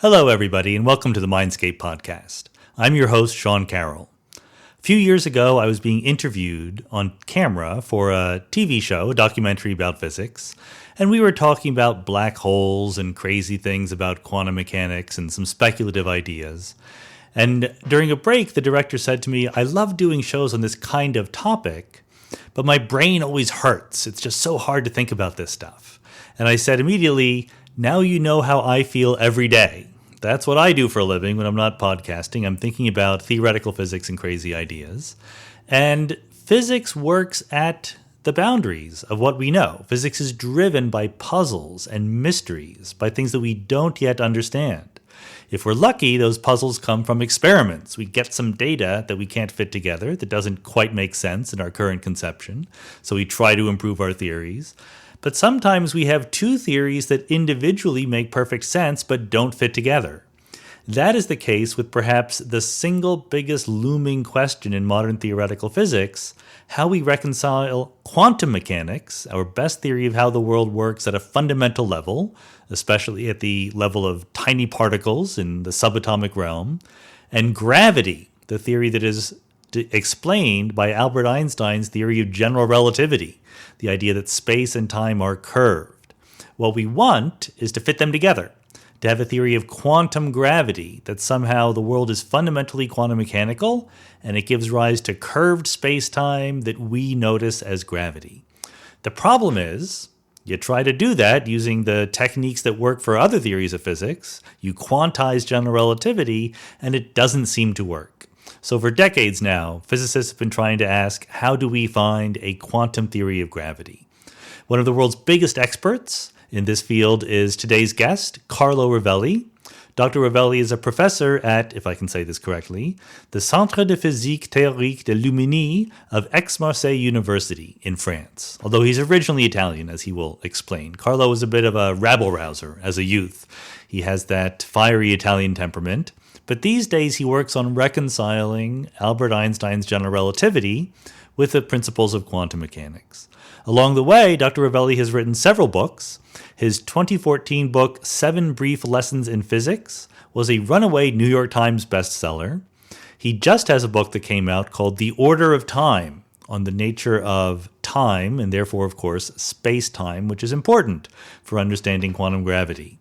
Hello, everybody, and welcome to the Mindscape podcast. I'm your host, Sean Carroll. A few years ago, I was being interviewed on camera for a TV show, a documentary about physics, and we were talking about black holes and crazy things about quantum mechanics and some speculative ideas. And during a break, the director said to me, I love doing shows on this kind of topic, but my brain always hurts. It's just so hard to think about this stuff. And I said immediately, now you know how I feel every day. That's what I do for a living when I'm not podcasting. I'm thinking about theoretical physics and crazy ideas. And physics works at the boundaries of what we know. Physics is driven by puzzles and mysteries, by things that we don't yet understand. If we're lucky, those puzzles come from experiments. We get some data that we can't fit together, that doesn't quite make sense in our current conception, so we try to improve our theories. But sometimes we have two theories that individually make perfect sense but don't fit together. That is the case with perhaps the single biggest looming question in modern theoretical physics: how we reconcile quantum mechanics, our best theory of how the world works at a fundamental level, especially at the level of tiny particles in the subatomic realm, and gravity, the theory that is explained by Albert Einstein's theory of general relativity, the idea that space and time are curved. What we want is to fit them together, to have a theory of quantum gravity, that somehow the world is fundamentally quantum mechanical, and it gives rise to curved space-time that we notice as gravity. The problem is, you try to do that using the techniques that work for other theories of physics, you quantize general relativity, and it doesn't seem to work. So for decades now, physicists have been trying to ask, how do we find a quantum theory of gravity? One of the world's biggest experts in this field is today's guest, Carlo Rovelli. Dr. Rovelli is a professor at, if I can say this correctly, the Centre de Physique Théorique de Luminy of Aix-Marseille University in France. Although he's originally Italian, as he will explain. Carlo was a bit of a rabble-rouser as a youth. He has that fiery Italian temperament. But these days he works on reconciling Albert Einstein's general relativity with the principles of quantum mechanics. Along the way, Dr. Rovelli has written several books. His 2014 book, 7 Brief Lessons in Physics, was a runaway New York Times bestseller. He just has a book that came out called The Order of Time, on the nature of time, and therefore, of course, space-time, which is important for understanding quantum gravity.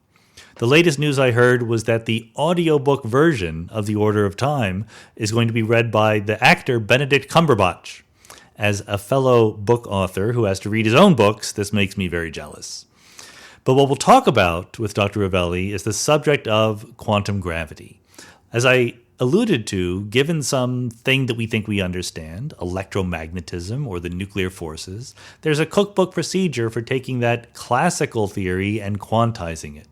The latest news I heard was that the audiobook version of The Order of Time is going to be read by the actor Benedict Cumberbatch. As a fellow book author who has to read his own books, this makes me very jealous. But what we'll talk about with Dr. Rovelli is the subject of quantum gravity. As I alluded to, given something that we think we understand, electromagnetism or the nuclear forces, there's a cookbook procedure for taking that classical theory and quantizing it.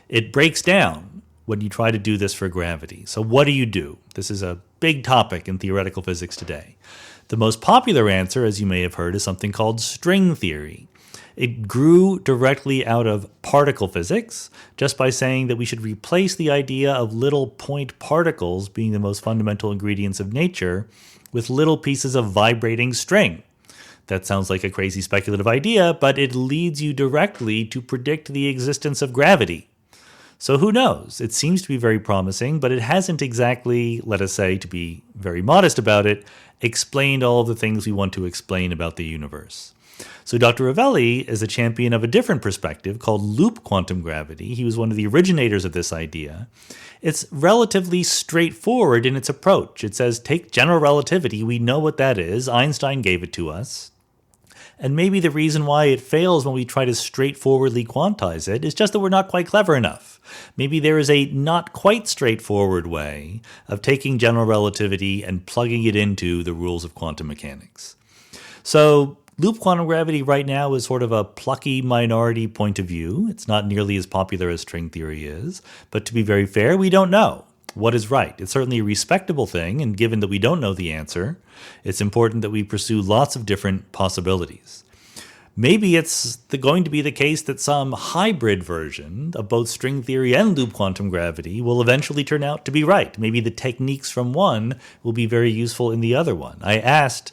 It breaks down when you try to do this for gravity. So what do? This is a big topic in theoretical physics today. The most popular answer, as you may have heard, is something called string theory. It grew directly out of particle physics, just by saying that we should replace the idea of little point particles being the most fundamental ingredients of nature with little pieces of vibrating string. That sounds like a crazy speculative idea, but it leads you directly to predict the existence of gravity. So who knows? It seems to be very promising, but it hasn't exactly, let us say, to be very modest about it, explained all of the things we want to explain about the universe. So Dr. Rovelli is a champion of a different perspective called loop quantum gravity. He was one of the originators of this idea. It's relatively straightforward in its approach. It says, take general relativity. We know what that is. Einstein gave it to us. And maybe the reason why it fails when we try to straightforwardly quantize it is just that we're not quite clever enough. Maybe there is a not quite straightforward way of taking general relativity and plugging it into the rules of quantum mechanics. So loop quantum gravity right now is sort of a plucky minority point of view. It's not nearly as popular as string theory is. But to be very fair, we don't know what is right. It's certainly a respectable thing, and given that we don't know the answer, it's important that we pursue lots of different possibilities. Maybe it's going to be the case that some hybrid version of both string theory and loop quantum gravity will eventually turn out to be right. Maybe the techniques from one will be very useful in the other one. I asked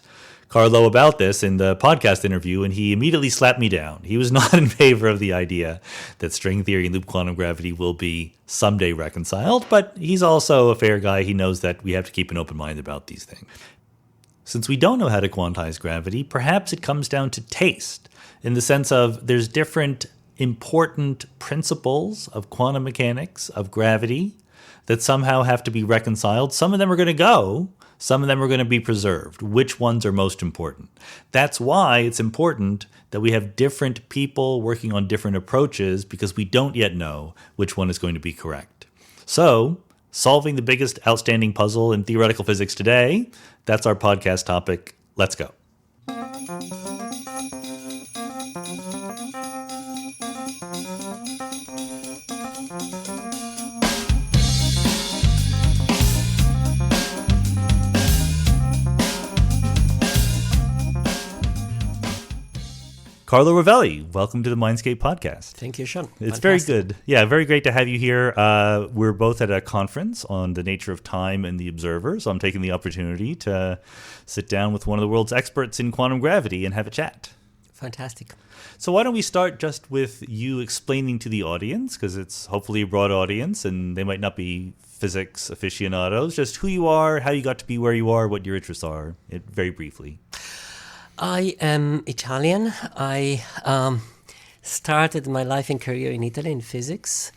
Carlo about this in the podcast interview, and he immediately slapped me down. He was not in favor of the idea that string theory and loop quantum gravity will be someday reconciled, but he's also a fair guy. He knows that we have to keep an open mind about these things. Since we don't know how to quantize gravity, perhaps it comes down to taste, in the sense of there's different important principles of quantum mechanics, of gravity, that somehow have to be reconciled. Some of them are going to go. Some of them are going to be preserved. Which ones are most important? That's why it's important that we have different people working on different approaches, because we don't yet know which one is going to be correct. So, solving the biggest outstanding puzzle in theoretical physics today, that's our podcast topic. Let's go. Carlo Rovelli, welcome to the Mindscape podcast. Thank you, Sean. It's Fantastic. very good. Yeah, very great to have you here. We're both at a conference on the nature of time and the observer, so I'm taking the opportunity to sit down with one of the world's experts in quantum gravity and have a chat. Fantastic. So why don't we start just with you explaining to the audience, because it's hopefully a broad audience and they might not be physics aficionados, just who you are, how you got to be where you are, what your interests are, very briefly. I am Italian. I started my life and career in Italy in physics,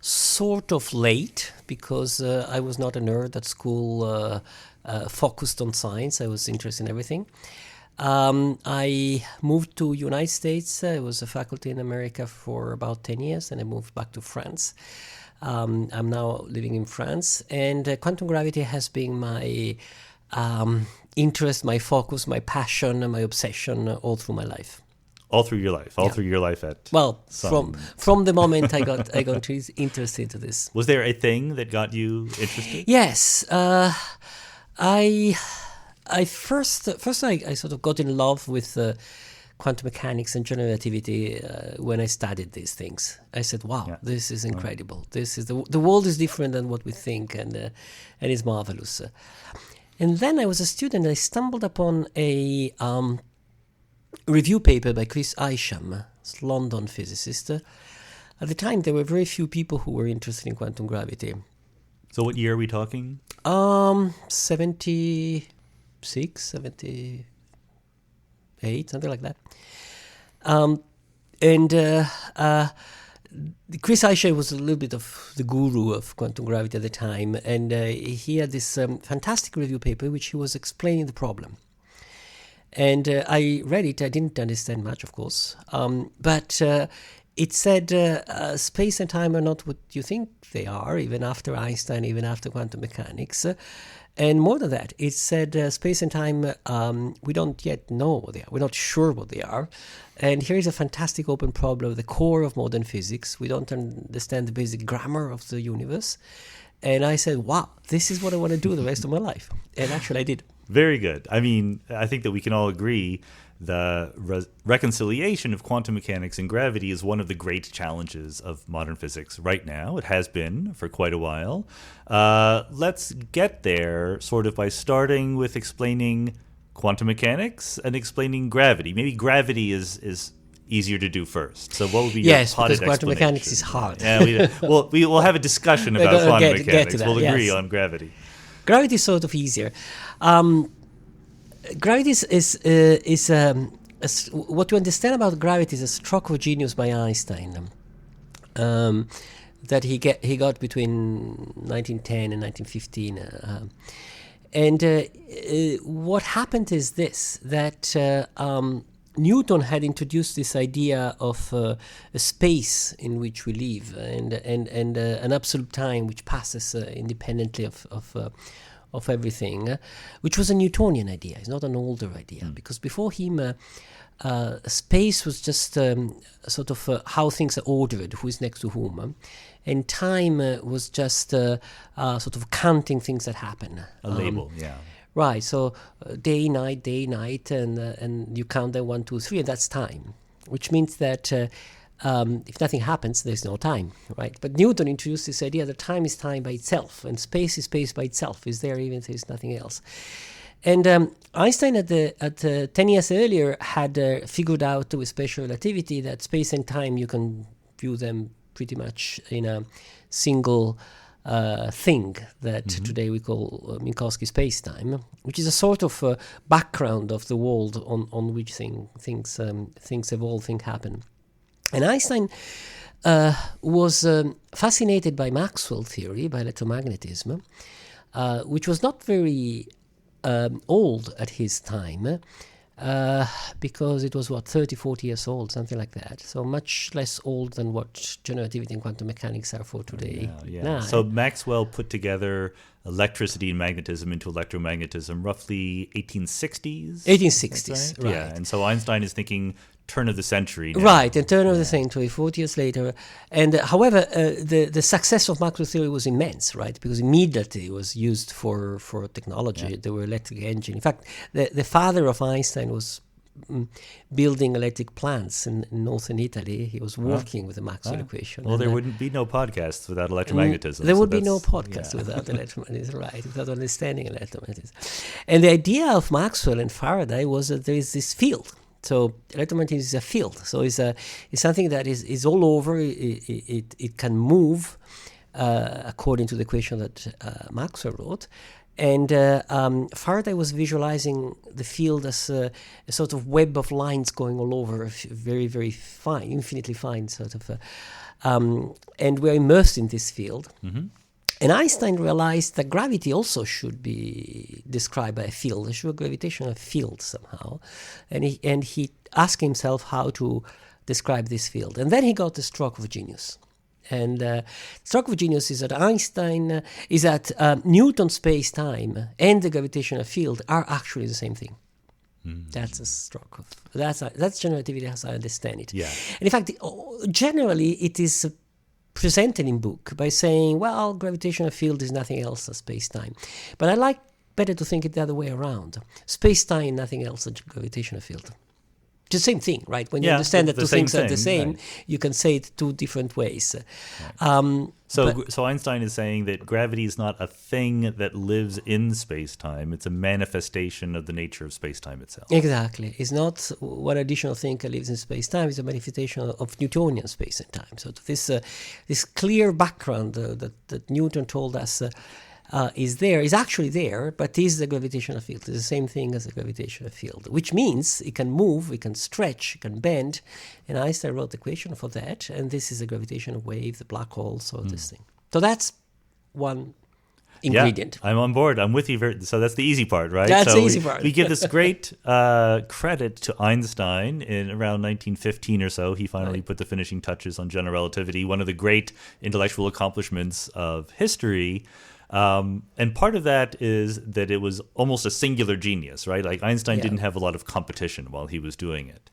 sort of late, because I was not a nerd at school, focused on science. I was interested in everything. I moved to United States. I was a faculty in America for about 10 years, and I moved back to France. I'm now living in France, and quantum gravity has been my interest, my focus, my passion, and my obsession all through my life. All through your life? Through your life at from the moment I got interested into this. Was there a thing that got you interested? Yes. I first I sort of got in love with quantum mechanics and general relativity when I studied these things. I said, wow, this is incredible. This is the world is different than what we think, and it's marvelous. And then I was a student, and I stumbled upon a review paper by Chris Isham, a London physicist. At the time, there were very few people who were interested in quantum gravity. So what year are we talking? 76, 78, something like that. Chris Isham was a little bit of the guru of quantum gravity at the time, and he had this fantastic review paper which he was explaining the problem. And I read it. I didn't understand much, of course, but it said space and time are not what you think they are, even after Einstein, even after quantum mechanics. And more than that, it said space and time, we don't yet know what they are. We're not sure what they are. And here is a fantastic open problem, the core of modern physics. We don't understand the basic grammar of the universe. And I said, wow, this is what I want to do the rest of my life. And actually I did. Very good. I mean, I think that we can all agree the reconciliation of quantum mechanics and gravity is one of the great challenges of modern physics right now. It has been for quite a while. Let's get there sort of by starting with explaining quantum mechanics and explaining gravity. Maybe gravity is easier to do first. So what would be your potted because quantum mechanics is hard. Yeah, we will have a discussion about quantum mechanics. We'll agree on gravity. Gravity is sort of easier. Gravity is what you understand about gravity is a stroke of genius by Einstein that he got between 1910 and 1915. What happened is this, that Newton had introduced this idea of a space in which we live and an absolute time which passes independently of everything, which was a Newtonian idea. It's not an older idea, because before him, space was just sort of how things are ordered, who is next to whom, and time was just sort of counting things that happen. A label, yeah. Right, so day, night, and you count them 1, 2, 3, and that's time, which means that if nothing happens, there's no time, right? But Newton introduced this idea that time is time by itself, and space is space by itself. Is there even if there's nothing else? And Einstein, at 10 years earlier, had figured out with special relativity that space and time, you can view them pretty much in a single thing that today we call Minkowski space-time, which is a sort of background of the world on which things evolve, things happen. And Einstein was fascinated by Maxwell theory, by electromagnetism, which was not very old at his time, because it was 30, 40 years old, something like that. So much less old than what general relativity and quantum mechanics are for today. Yeah. So Maxwell put together electricity and magnetism into electromagnetism roughly 1860s. 1860s, right. Yeah, and so Einstein is thinking turn of the century now. Right, and turn of the century, 40 years later. And however, the success of Maxwell theory was immense, right? Because immediately it was used for technology. Yeah. There were electric engines. In fact, the father of Einstein was building electric plants in northern Italy. He was working with the Maxwell equation. Well, there wouldn't be no podcasts without electromagnetism. There would be no podcast without electromagnetism, right, without understanding electromagnetism. And the idea of Maxwell and Faraday was that there is this field. So electromagnetism is a field. So it's something that is all over. It can move according to the equation that Maxwell wrote. And Faraday was visualizing the field as a sort of web of lines going all over, very, very fine, infinitely fine sort of. And we're immersed in this field. Mm-hmm. And Einstein realized that gravity also should be described by a field. There should be a gravitational field somehow. And he asked himself how to describe this field. And then he got the stroke of genius. And stroke of genius is that Einstein is that Newton's space-time and the gravitational field are actually the same thing. Mm. That's a stroke of that's general relativity as I understand it. Yeah. And in fact, generally it is presented in book by saying, well, gravitational field is nothing else than space-time. But I like better to think it the other way around. Space-time, nothing else than gravitational field. The same thing, right? When you understand that two things are the same, you can say it two different ways. Right. So Einstein is saying that gravity is not a thing that lives in space-time. It's a manifestation of the nature of space-time itself. Exactly. It's not one additional thing that lives in space-time. It's a manifestation of Newtonian space and time. So this clear background that Newton told us is actually there, but is the gravitational field. It's the same thing as the gravitational field, which means it can move, it can stretch, it can bend. And Einstein wrote the equation for that, and this is a gravitational wave, the black hole, so this thing. So that's one ingredient. Yeah, I'm on board. I'm with you. So that's the easy part, right? That's the easy part. We give this great credit to Einstein in around 1915 or so. He finally put the finishing touches on general relativity, one of the great intellectual accomplishments of history. And part of that is that it was almost a singular genius, right? Like Einstein didn't have a lot of competition while he was doing it.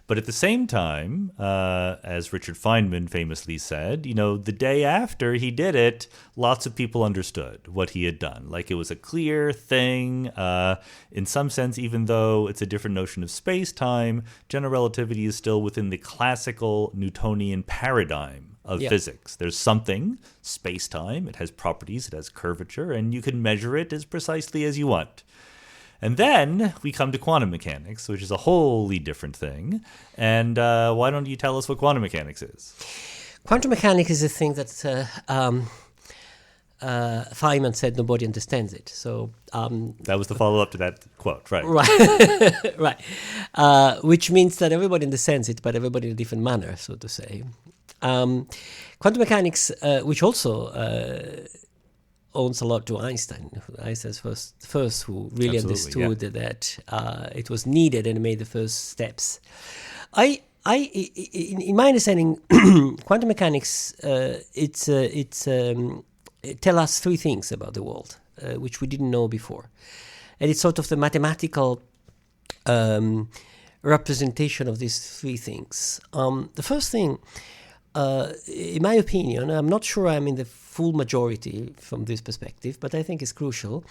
But at the same time, as Richard Feynman famously said, the day after he did it, lots of people understood what he had done. Like it was a clear thing. In some sense, even though it's a different notion of space-time, general relativity is still within the classical Newtonian paradigm of physics. There's something, space-time, it has properties, it has curvature, and you can measure it as precisely as you want. And then we come to quantum mechanics, which is a wholly different thing. And why don't you tell us what quantum mechanics is? Quantum mechanics is a thing that Feynman said nobody understands it. So that was the follow-up to that quote, right? Right, right. Which means that everybody understands it, but everybody in a different manner, so to say. Quantum mechanics, which also owns a lot to Einstein. Einstein's first who really understood that it was needed and made the first steps. In my understanding, quantum mechanics it tells us three things about the world which we didn't know before, and it's sort of the mathematical representation of these three things. The first thing, in my opinion, I'm not sure I'm in the full majority from this perspective, but I think it's crucial,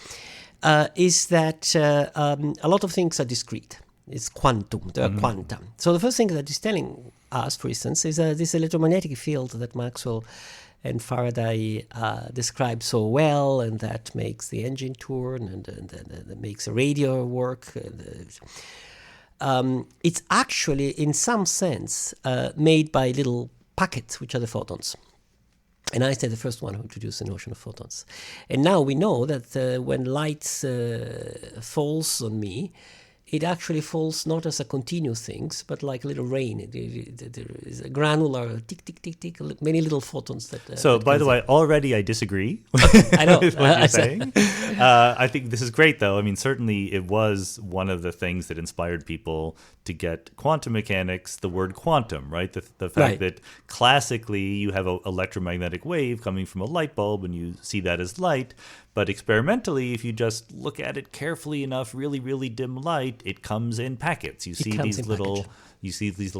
is that a lot of things are discrete. It's quantum, they are quantum. So the first thing that is telling us, for instance, is this electromagnetic field that Maxwell and Faraday described so well, and that makes the engine turn, and that makes a radio work. It's actually, in some sense, made by little packets, which are the photons. And Einstein, the first one who introduced the notion of photons. And now we know that when light falls on me, it actually falls not as a continuous thing, but like a little rain. There is a granular tick, tick, tick, tick, many little photons that... So, by the way, already I disagree I know. with what you're saying. I think this is great, though. I mean, certainly it was one of the things that inspired people to get quantum mechanics, the word quantum, right? The fact that classically you have an electromagnetic wave coming from a light bulb and you see that as light. But experimentally, if you just look at it carefully enough, really, really dim light, it comes in packets. You see these little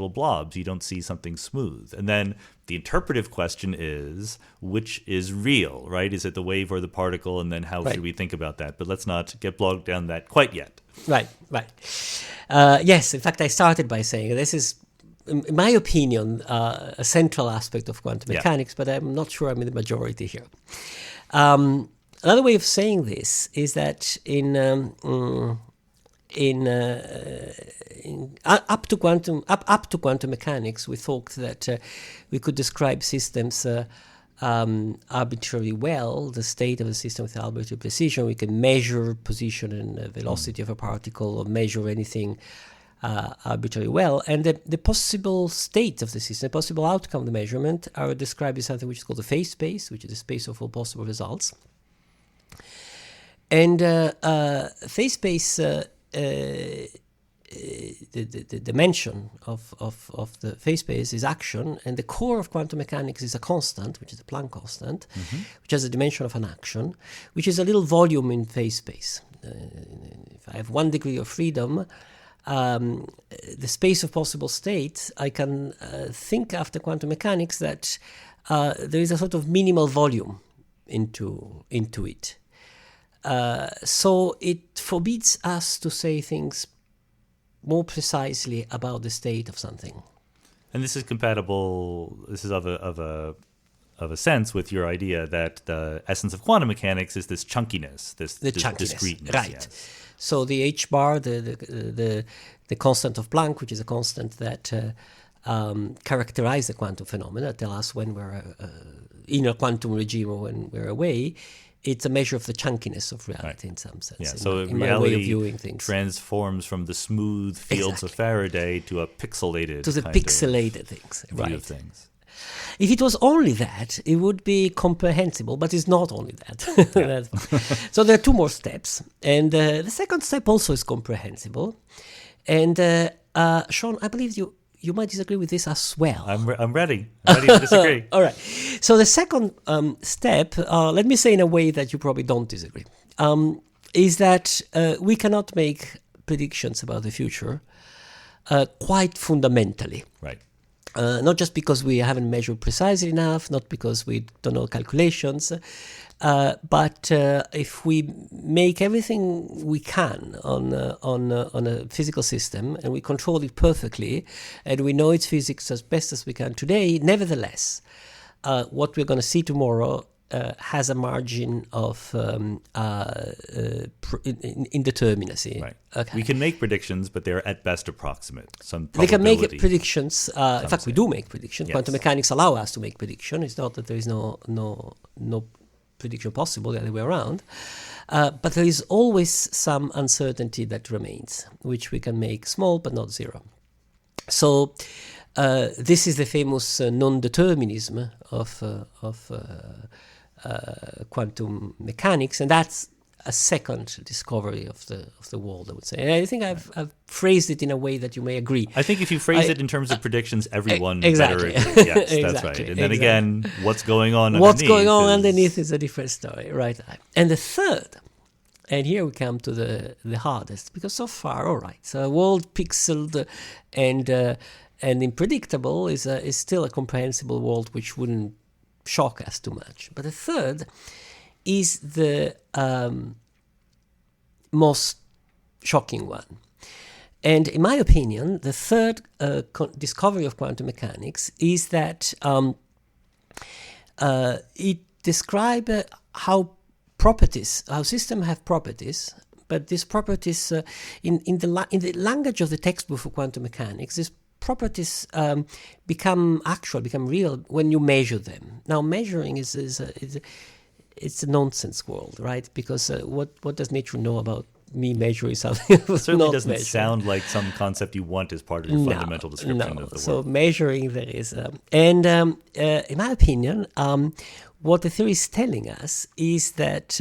blobs. You don't see something smooth. And then the interpretive question is, which is real, right? Is it the wave or the particle? And then how should we think about that? But let's not get bogged down that quite yet. Right. Yes, in fact, I started by saying this is, in my opinion, a central aspect of quantum mechanics, but I'm not sure I'm in the majority here. Another way of saying this is that up to quantum mechanics, we thought that we could describe systems arbitrarily well, the state of the system with arbitrary precision. We can measure position and velocity of a particle, or measure anything arbitrarily well. And the possible state of the system, the possible outcome of the measurement, are described as something which is called the phase space, which is the space of all possible results. And phase space, the dimension of the phase space is action, and the core of quantum mechanics is a constant, which is the Planck constant, which has a dimension of an action, which is a little volume in phase space. If I have 1 degree of freedom, the space of possible states, I can think after quantum mechanics that there is a sort of minimal volume into it. So it forbids us to say things more precisely about the state of something. And this is compatible. This is of a sense with your idea that the essence of quantum mechanics is this chunkiness, this discreteness. Right. Yes. So the h bar, the constant of Planck, which is a constant that characterize the quantum phenomena, tell us when we're in a quantum regime or when we're away. It's a measure of the chunkiness of reality in some sense. Yeah, so in reality my way of viewing things. Transforms from the smooth fields of Faraday to a pixelated things. View of things. If it was only that, it would be comprehensible, but it's not only that. So there are 2 more steps, and the second step also is comprehensible. And Sean, I believe you might disagree with this as well. I'm ready. I'm ready to disagree. All right. So the second step, let me say in a way that you probably don't disagree, is that we cannot make predictions about the future quite fundamentally. Right. Not just because we haven't measured precisely enough, not because we don't know calculations, but if we make everything we can on a physical system and we control it perfectly and we know its physics as best as we can today, nevertheless, what we're going to see tomorrow has a margin of indeterminacy. Right. Okay. We can make predictions, but they're at best approximate. They can make predictions. In fact, we do make predictions. Yes. Quantum mechanics allow us to make predictions. It's not that there is no prediction possible, the other way around. But there is always some uncertainty that remains, which we can make small but not zero. So this is the famous non-determinism of quantum mechanics, and that's a second discovery of the world, I would say. And I think I've phrased it in a way that you may agree. I think if you phrase it in terms of predictions, everyone exactly. better agree. Yes, that's right. And then again, what's going on underneath is a different story, right? And the third, and here we come to the hardest, because so far, all right, so a world pixeled and unpredictable is still a comprehensible world which wouldn't shock us too much. But the third is the most shocking one. And in my opinion, the third discovery of quantum mechanics is that it describes how systems have properties, but these properties, in the language of the textbook for quantum mechanics, these properties become real when you measure them. Now, measuring it's a nonsense world, right? Because what does nature know about me measuring something? It certainly doesn't sound like some concept you want as part of your fundamental description of the world. So measuring there is, in my opinion, what the theory is telling us is that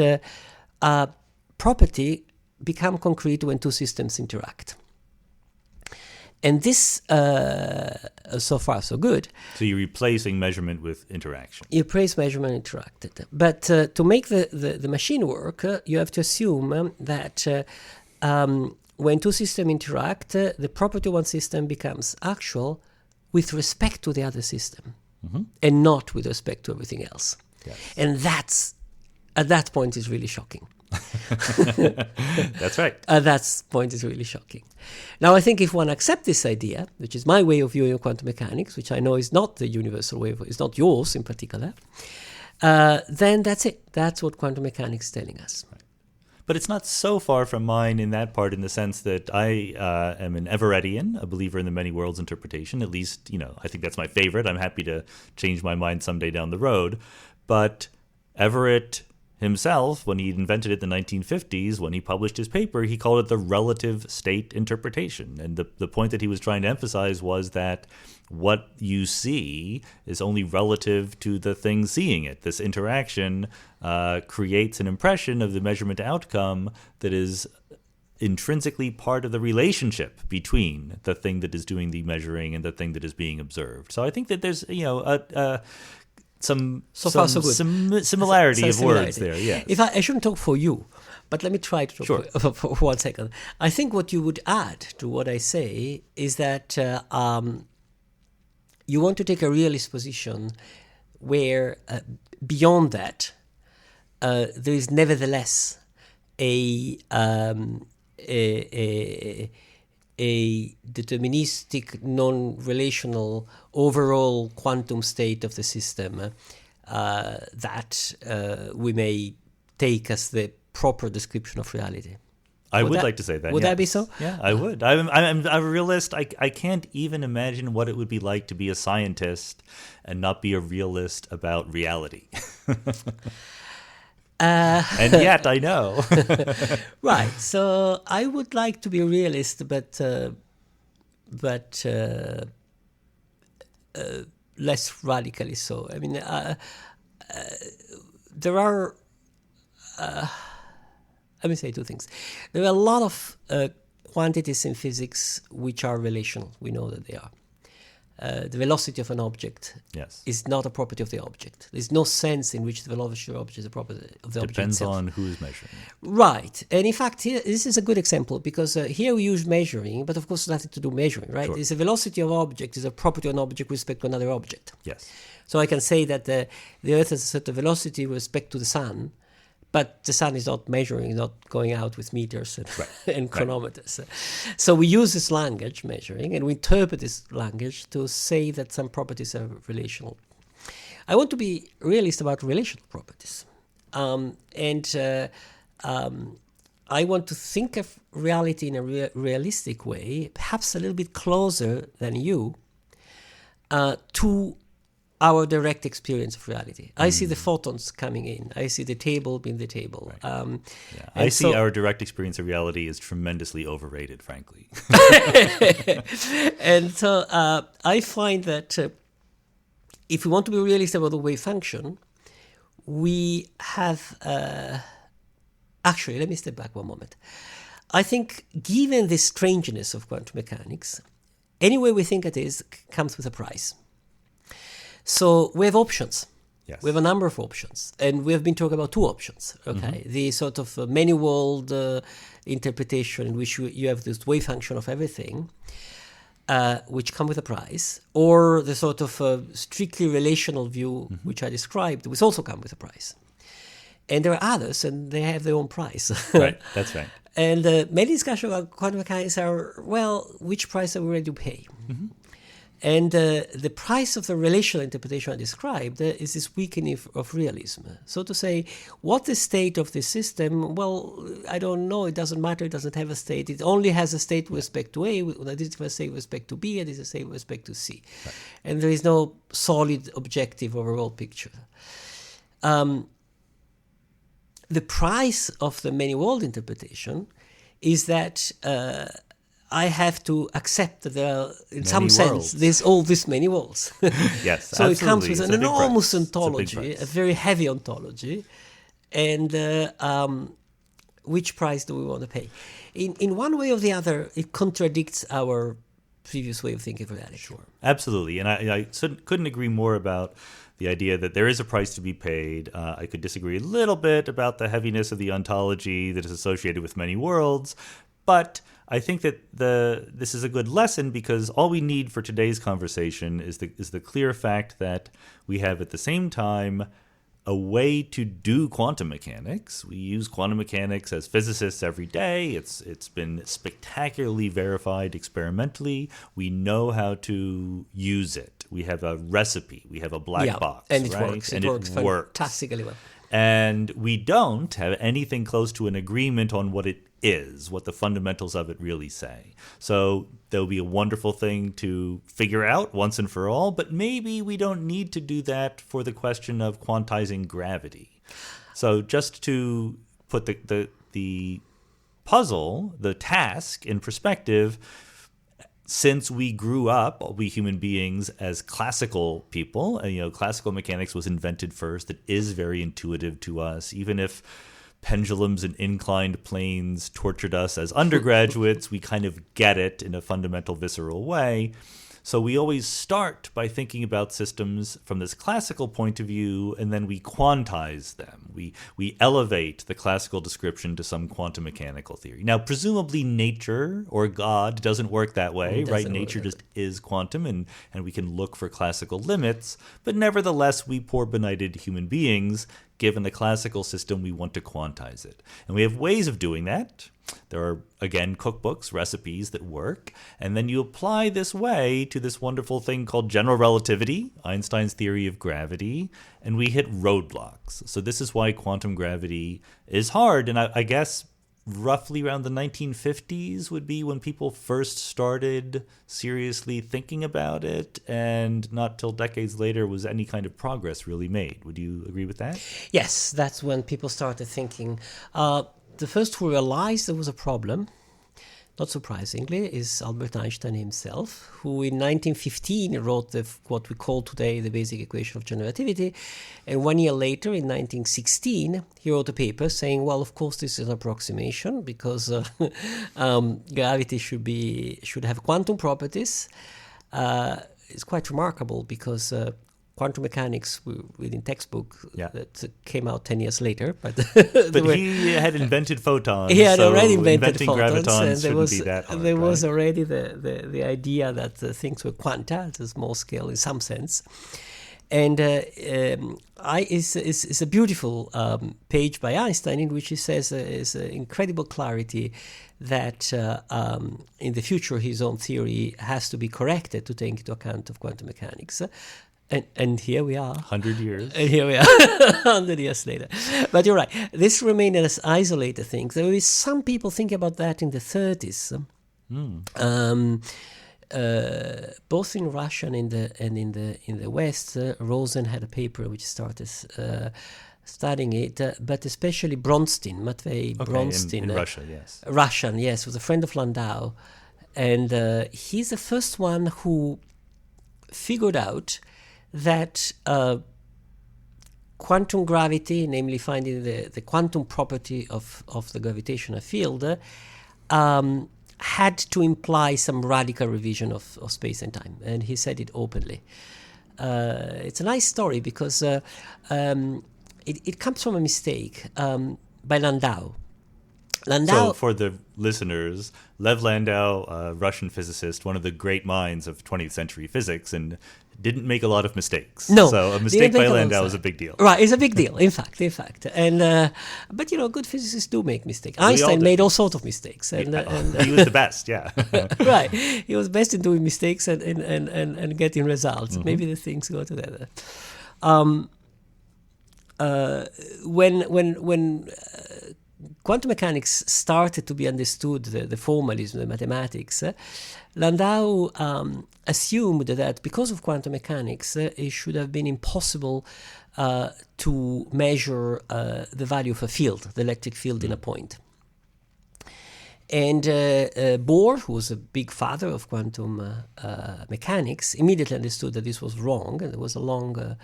property become concrete when two systems interact. And this, so far, so good. So you're replacing measurement with interaction. You replace measurement interacted. But to make the machine work, you have to assume that when two systems interact, the property of one system becomes actual with respect to the other system, and not with respect to everything else. Yes. And that's, at that point, is really shocking. That's right. That point is really shocking. Now, I think if one accepts this idea, which is my way of viewing quantum mechanics, which I know is not the universal way, it's not yours in particular, then that's it. That's what quantum mechanics is telling us. Right. But it's not so far from mine in that part, in the sense that I am an Everettian, a believer in the many worlds interpretation. At least, I think that's my favorite. I'm happy to change my mind someday down the road. But Everett himself, when he invented it in the 1950s, when he published his paper, he called it the relative state interpretation. And the point that he was trying to emphasize was that what you see is only relative to the thing seeing it. This interaction creates an impression of the measurement outcome that is intrinsically part of the relationship between the thing that is doing the measuring and the thing that is being observed. So I think that there's, some similarity of words there, yes. I shouldn't talk for you, but let me try to talk for 1 second. I think what you would add to what I say is that you want to take a realist position where beyond that there is nevertheless a deterministic, non-relational overall quantum state of the system that we may take as the proper description of reality. I would like to say that. Would that be so? Yeah, I would. I'm a realist. I can't even imagine what it would be like to be a scientist and not be a realist about reality. And yet I know. Right. So I would like to be a realist, but less radically so. I mean, there are. Let me say two things. There are a lot of quantities in physics which are relational. We know that they are. The velocity of an object is not a property of the object. There's no sense in which the velocity of an object is a property of the object itself. Depends on who's measuring. Right. And in fact, here, this is a good example because here we use measuring, but of course nothing to do measuring, right? Sure. The velocity of an object is a property of an object with respect to another object. Yes. So I can say that the Earth has a certain velocity with respect to the Sun, but the Sun is not measuring, not going out with meters and chronometers. Right. So we use this language, measuring, and we interpret this language to say that some properties are relational. I want to be realist about relational properties. I want to think of reality in a realistic way, perhaps a little bit closer than you, to our direct experience of reality. I see the photons coming in. I see the table being the table. Right. I see our direct experience of reality is tremendously overrated, frankly. And so I find that if we want to be realistic about the wave function, we have... Actually, let me step back one moment. I think given the strangeness of quantum mechanics, any way we think it is comes with a price. So we have options. Yes. We have a number of options. And we have been talking about two options. Okay, mm-hmm. The sort of many-world interpretation in which you have this wave function of everything, which come with a price, or the sort of strictly relational view, mm-hmm. which I described, which also come with a price. And there are others, and they have their own price. Right, that's right. And many discussions about quantum mechanics are, well, which price are we ready to pay? Mm-hmm. And the price of the relational interpretation I described is this weakening of realism. So to say, what the state of the system? Well, I don't know. It doesn't matter. It doesn't have a state. It only has a state with respect to A, that is a state with respect to B, and is a state with respect to C. Right. And there is no solid, objective, overall picture. The price of the many-world interpretation is that I have to accept that there are, in some sense, there's all these many worlds. Yes, so absolutely. It comes with an enormous ontology, a very heavy ontology, and which price do we want to pay? In one way or the other, it contradicts our previous way of thinking of reality. Sure, absolutely, and I couldn't agree more about the idea that there is a price to be paid. I could disagree a little bit about the heaviness of the ontology that is associated with many worlds, but I think that this is a good lesson, because all we need for today's conversation is the clear fact that we have at the same time a way to do quantum mechanics. We use quantum mechanics as physicists every day. It's been spectacularly verified experimentally. We know how to use it. We have a recipe. We have a black box, and it right? works. And it works fantastically well. And we don't have anything close to an agreement on what it is, what the fundamentals of it really say. So there'll be a wonderful thing to figure out once and for all, but maybe we don't need to do that for the question of quantizing gravity. So just to put the puzzle, the task in perspective, since we grew up, we human beings, as classical people, and, classical mechanics was invented first. It is very intuitive to us. Even if pendulums and inclined planes tortured us as undergraduates, we kind of get it in a fundamental, visceral way. So we always start by thinking about systems from this classical point of view, and then we quantize them. We elevate the classical description to some quantum mechanical theory. Now, presumably nature or God doesn't work that way, right? Nature just is quantum, and we can look for classical limits. But nevertheless, we poor benighted human beings, given the classical system, we want to quantize it. And we have ways of doing that. There are, again, cookbooks, recipes that work. And then you apply this way to this wonderful thing called general relativity, Einstein's theory of gravity, and we hit roadblocks. So this is why quantum gravity is hard. And I guess roughly around the 1950s would be when people first started seriously thinking about it, and not till decades later was any kind of progress really made. Would you agree with that? Yes, that's when people started thinking. The first who realized there was a problem, not surprisingly, is Albert Einstein himself, who in 1915 wrote what we call today the basic equation of general relativity. And 1 year later, in 1916, he wrote a paper saying, well, of course, this is an approximation, because gravity should have quantum properties. It's quite remarkable, because quantum mechanics, we read in textbook, that came out 10 years later. But he had invented photons. He had so already invented photons, gravitons and there was right? already the idea that things were quanta at a small scale in some sense. And it's a beautiful page by Einstein in which he says is incredible clarity that in the future his own theory has to be corrected to take into account of quantum mechanics. And here we are. 100 years. And here we are, 100 years later. But you're right. This remained as isolated things. There is some people thinking about that in the 30s. Both in Russia and in the West, Rosen had a paper which started studying it, but especially Bronstein, Matvei Bronstein. In Russia, yes. Russian, yes, was a friend of Landau. And he's the first one who figured out that quantum gravity, namely finding the quantum property of the gravitational field, had to imply some radical revision of space and time. And he said it openly. It's a nice story because it comes from a mistake by Landau. So for the listeners, Lev Landau, a Russian physicist, one of the great minds of 20th century physics, and didn't make a lot of mistakes. No. So a mistake by Landau is a big deal. Right, it's a big deal, in fact. And but, good physicists do make mistakes. Einstein made all sorts of mistakes. And he was the best, yeah. Right. He was best in doing mistakes and getting results. Mm-hmm. Maybe the things go together. When quantum mechanics started to be understood, the formalism, the mathematics, Landau assumed that because of quantum mechanics, it should have been impossible to measure the value of a field, the electric field in a point. And Bohr, who was a big father of quantum mechanics, immediately understood that this was wrong, and there was a long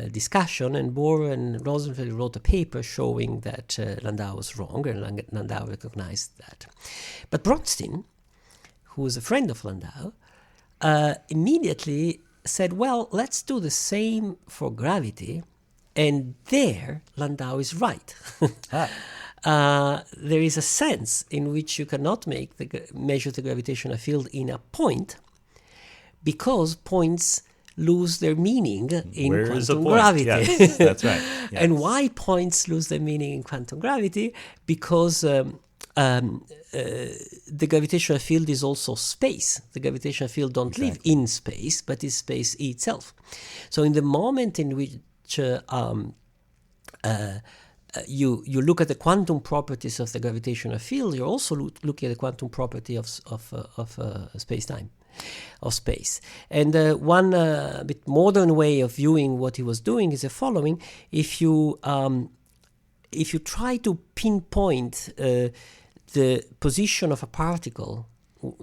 discussion, and Bohr and Rosenfeld wrote a paper showing that Landau was wrong, and Landau recognized that. But Bronstein, who was a friend of Landau, immediately said, well, let's do the same for gravity, and there Landau is right. There is a sense in which you cannot measure the gravitational field in a point, because points lose their meaning in quantum gravity. Yes, that's right. Yes. And why points lose their meaning in quantum gravity? Because the gravitational field is also space. The gravitational field don't live in space, but is space itself. So in the moment in which you look at the quantum properties of the gravitational field, you're also looking at the quantum property of space-time, of space. And one bit modern way of viewing what he was doing is the following: if you try to pinpoint the position of a particle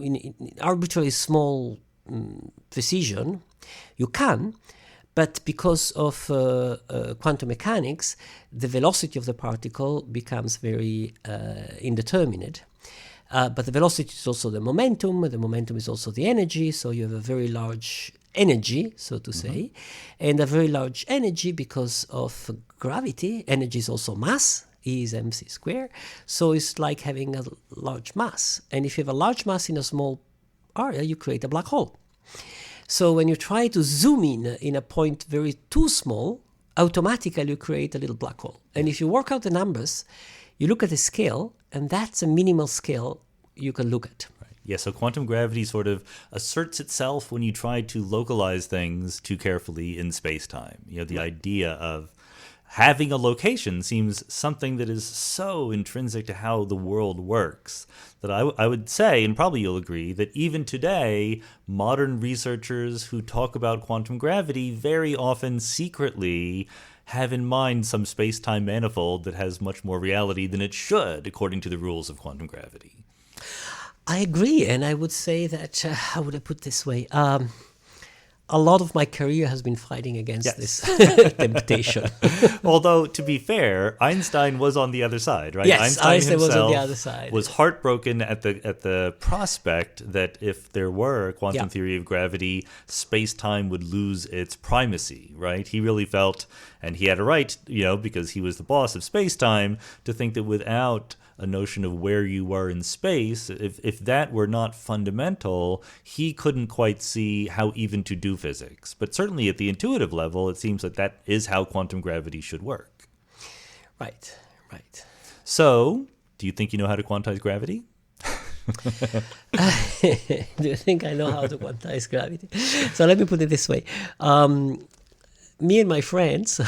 in arbitrarily small precision, you can. But because of quantum mechanics, the velocity of the particle becomes very indeterminate. But the velocity is also the momentum is also the energy, so you have a very large energy, so to say, and a very large energy because of gravity. Energy is also mass, E is mc squared, so it's like having a large mass. And if you have a large mass in a small area, you create a black hole. So when you try to zoom in a point very too small, automatically you create a little black hole. And if you work out the numbers, you look at the scale, and that's a minimal scale you can look at. Right. Yeah, so quantum gravity sort of asserts itself when you try to localize things too carefully in space-time. The idea of having a location seems something that is so intrinsic to how the world works that I would say, and probably you'll agree, that even today, modern researchers who talk about quantum gravity very often secretly have in mind some space-time manifold that has much more reality than it should, according to the rules of quantum gravity. I agree, and I would say that, how would I put it this way? A lot of my career has been fighting against this temptation. Although, to be fair, Einstein was on the other side, right? Yes, Einstein was on the other side. Was heartbroken at the prospect that if there were a quantum theory of gravity, space-time would lose its primacy, right? He really felt, and he had a right, because he was the boss of space-time, to think that without a notion of where you were in space, if that were not fundamental, he couldn't quite see how even to do physics. But certainly at the intuitive level, it seems like that is how quantum gravity should work. Right. So, do you think you know how to quantize gravity? Do you think I know how to quantize gravity? So let me put it this way. Me and my friends,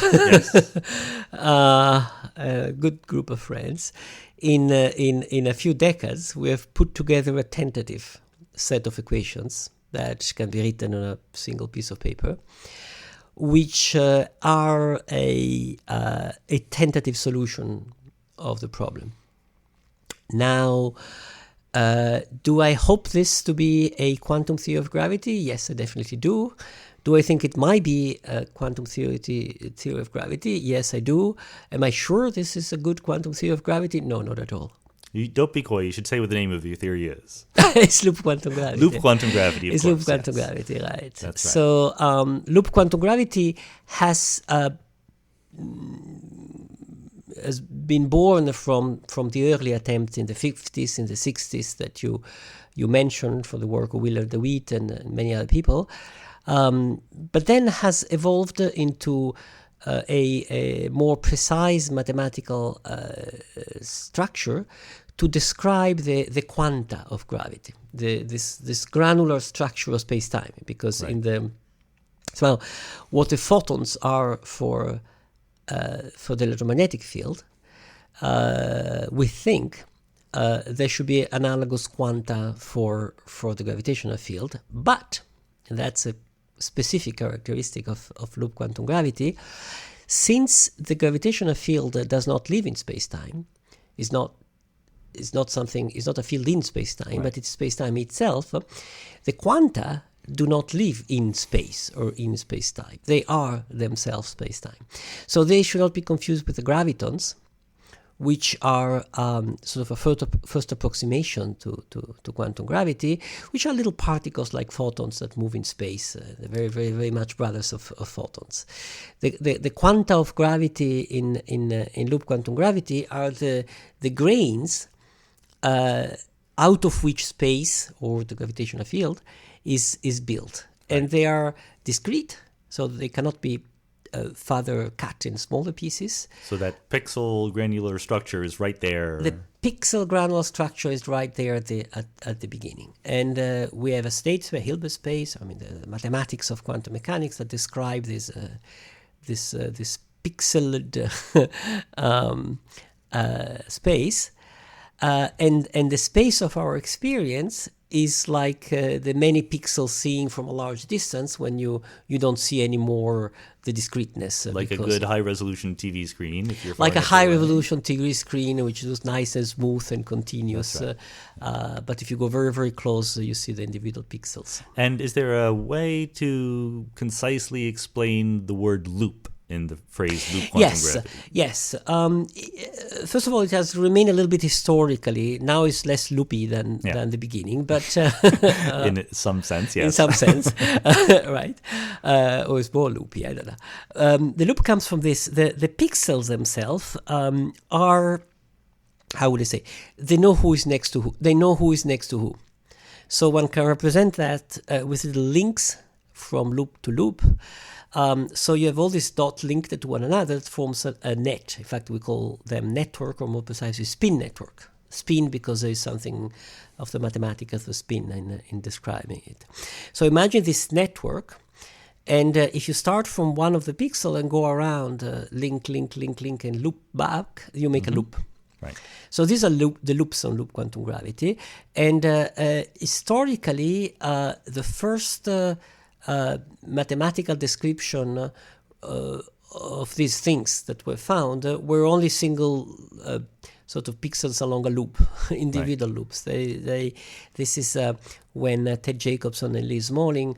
a good group of friends, in a few decades, we have put together a tentative set of equations that can be written on a single piece of paper, which are a tentative solution of the problem. Now, do I hope this to be a quantum theory of gravity? Yes, I definitely do. Do I think it might be a quantum theory of gravity? Yes, I do. Am I sure this is a good quantum theory of gravity? No, not at all. You don't be coy. You should say what the name of your theory is. It's loop quantum gravity. Loop quantum gravity, of course. It's loop quantum gravity, right. That's right. So loop quantum gravity has has been born from the early attempts in the 50s, in the 60s that you mentioned, for the work of Willard DeWitt and many other people, but then has evolved into a more precise mathematical structure to describe the quanta of gravity, this granular structure of space-time, because what the photons are for the electromagnetic field, we think there should be analogous quanta for the gravitational field, but that's a specific characteristic of loop quantum gravity. Since the gravitational field does not live in space-time, is not a field in space-time, but it's space-time itself, the quanta do not live in space or in space-time. They are themselves space-time. So they should not be confused with the gravitons, which are sort of a first approximation to quantum gravity, which are little particles like photons that move in space. They're very, very, very much brothers of photons. The quanta of gravity in loop quantum gravity are the grains out of which space or the gravitational field is built. And they are discrete, so they cannot be further cut in smaller pieces. So that pixel granular structure is right there. The pixel granular structure is right there at the beginning. And we have a state, a Hilbert space, I mean the mathematics of quantum mechanics that describe this pixeled space. And the space of our experience is like the many pixels seen from a large distance when you don't see anymore the discreteness. Like a good high-resolution TV screen. If you're like a high-resolution TV screen, which is nice and smooth and continuous. Right. But if you go very, very close, you see the individual pixels. And is there a way to concisely explain the word loop in the phrase loop quantum gravity? Yes. First of all, it has remained a little bit historically. Now it's less loopy than the beginning, but in some sense, yes. In some sense, right? Or it's more loopy. I don't know. The loop comes from this. The pixels themselves are, how would I say? They know who is next to who. They know who is next to who. So one can represent that with little links from loop to loop. So you have all these dots linked to one another that forms a net. In fact, we call them network, or more precisely spin network. Spin because there is something of the mathematics of the spin in describing it. So imagine this network, and if you start from one of the pixels and go around, link, and loop back, you make a loop. Right. So these are the loops on loop quantum gravity. And historically, the first mathematical description of these things that were found were only single sort of pixels along a loop, individual loops. This is when Ted Jacobson and Liz Smolin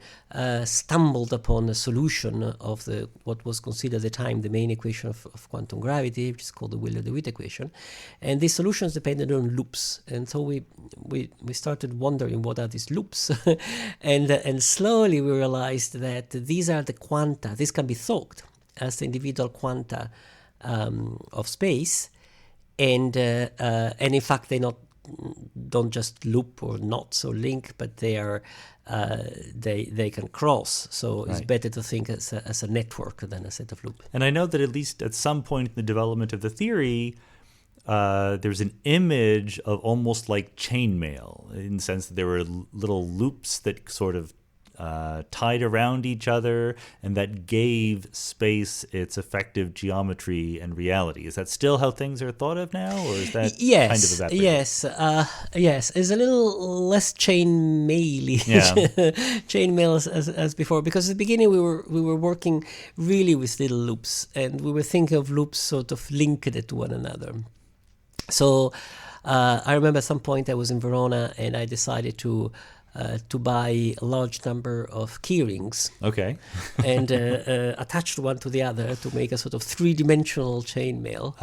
stumbled upon a solution of what was considered at the time the main equation of quantum gravity, which is called the Willard-DeWitt equation. And these solutions depended on loops. And so we started wondering, what are these loops? and slowly we realized that these are the quanta. This can be thought as the individual quanta of space. And in fact, they don't just loop or knots or link, but they are they can cross. So it's better to think as a network than a set of loops. And I know that at least at some point in the development of the theory, there's an image of almost like chainmail, in the sense that there were little loops that sort of tied around each other, and that gave space its effective geometry and reality. Is that still how things are thought of now, or is that kind of evaporated? Yes. It's a little less chainmail-y, chainmail as before, because at the beginning we were working really with little loops, and we were thinking of loops sort of linked to one another. So I remember at some point I was in Verona, and I decided to buy a large number of key rings. Okay. And attached one to the other to make a sort of three-dimensional chainmail.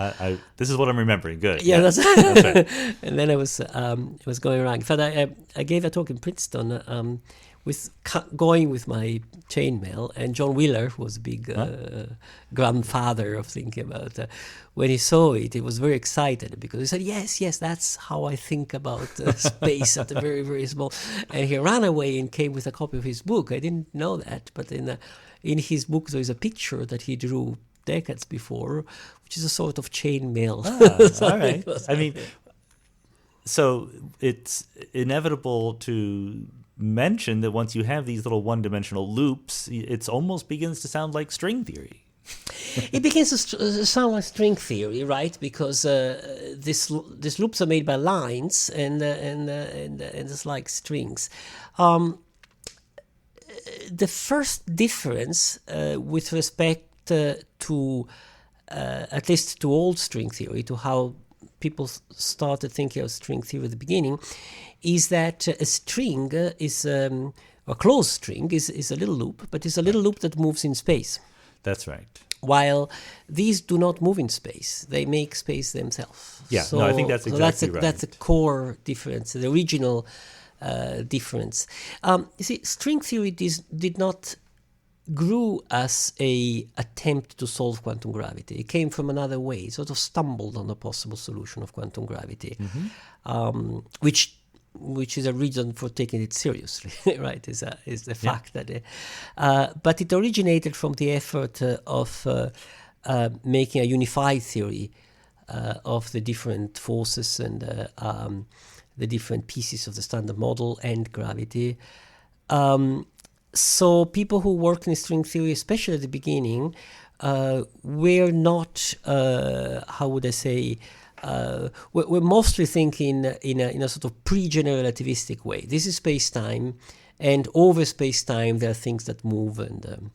This is what I'm remembering. Good. Yeah, that's right. And then I was going around. In fact, I gave a talk in Princeton going with my chainmail, and John Wheeler, who was a big grandfather of thinking about, when he saw it, he was very excited because he said, yes, that's how I think about space at the very, very small. And he ran away and came with a copy of his book. I didn't know that, but in his book there is a picture that he drew decades before, which is a sort of chainmail. All right. I mean, so it's inevitable to mention that once you have these little one-dimensional loops, it almost begins to sound like string theory. It begins to sound like string theory, right? Because these loops are made by lines, and it's like strings. The first difference with respect to at least to old string theory, to how people started thinking of string theory at the beginning, is that a string is a closed string is a little loop, but it's a little loop that moves in space. That's right. While these do not move in space, they make space themselves. Yeah, so, no, I think that's exactly right. That's a core difference, the original difference. You see, string theory did not grew as a attempt to solve quantum gravity. It came from another way. It sort of stumbled on a possible solution of quantum gravity, which is a reason for taking it seriously, right? Is the fact that, but it originated from the effort of making a unified theory of the different forces and the different pieces of the standard model and gravity. So people who worked in string theory, especially at the beginning, were not, how would I say, we're mostly thinking in a sort of pre-general relativistic way. This is space-time, and over space-time there are things that move. And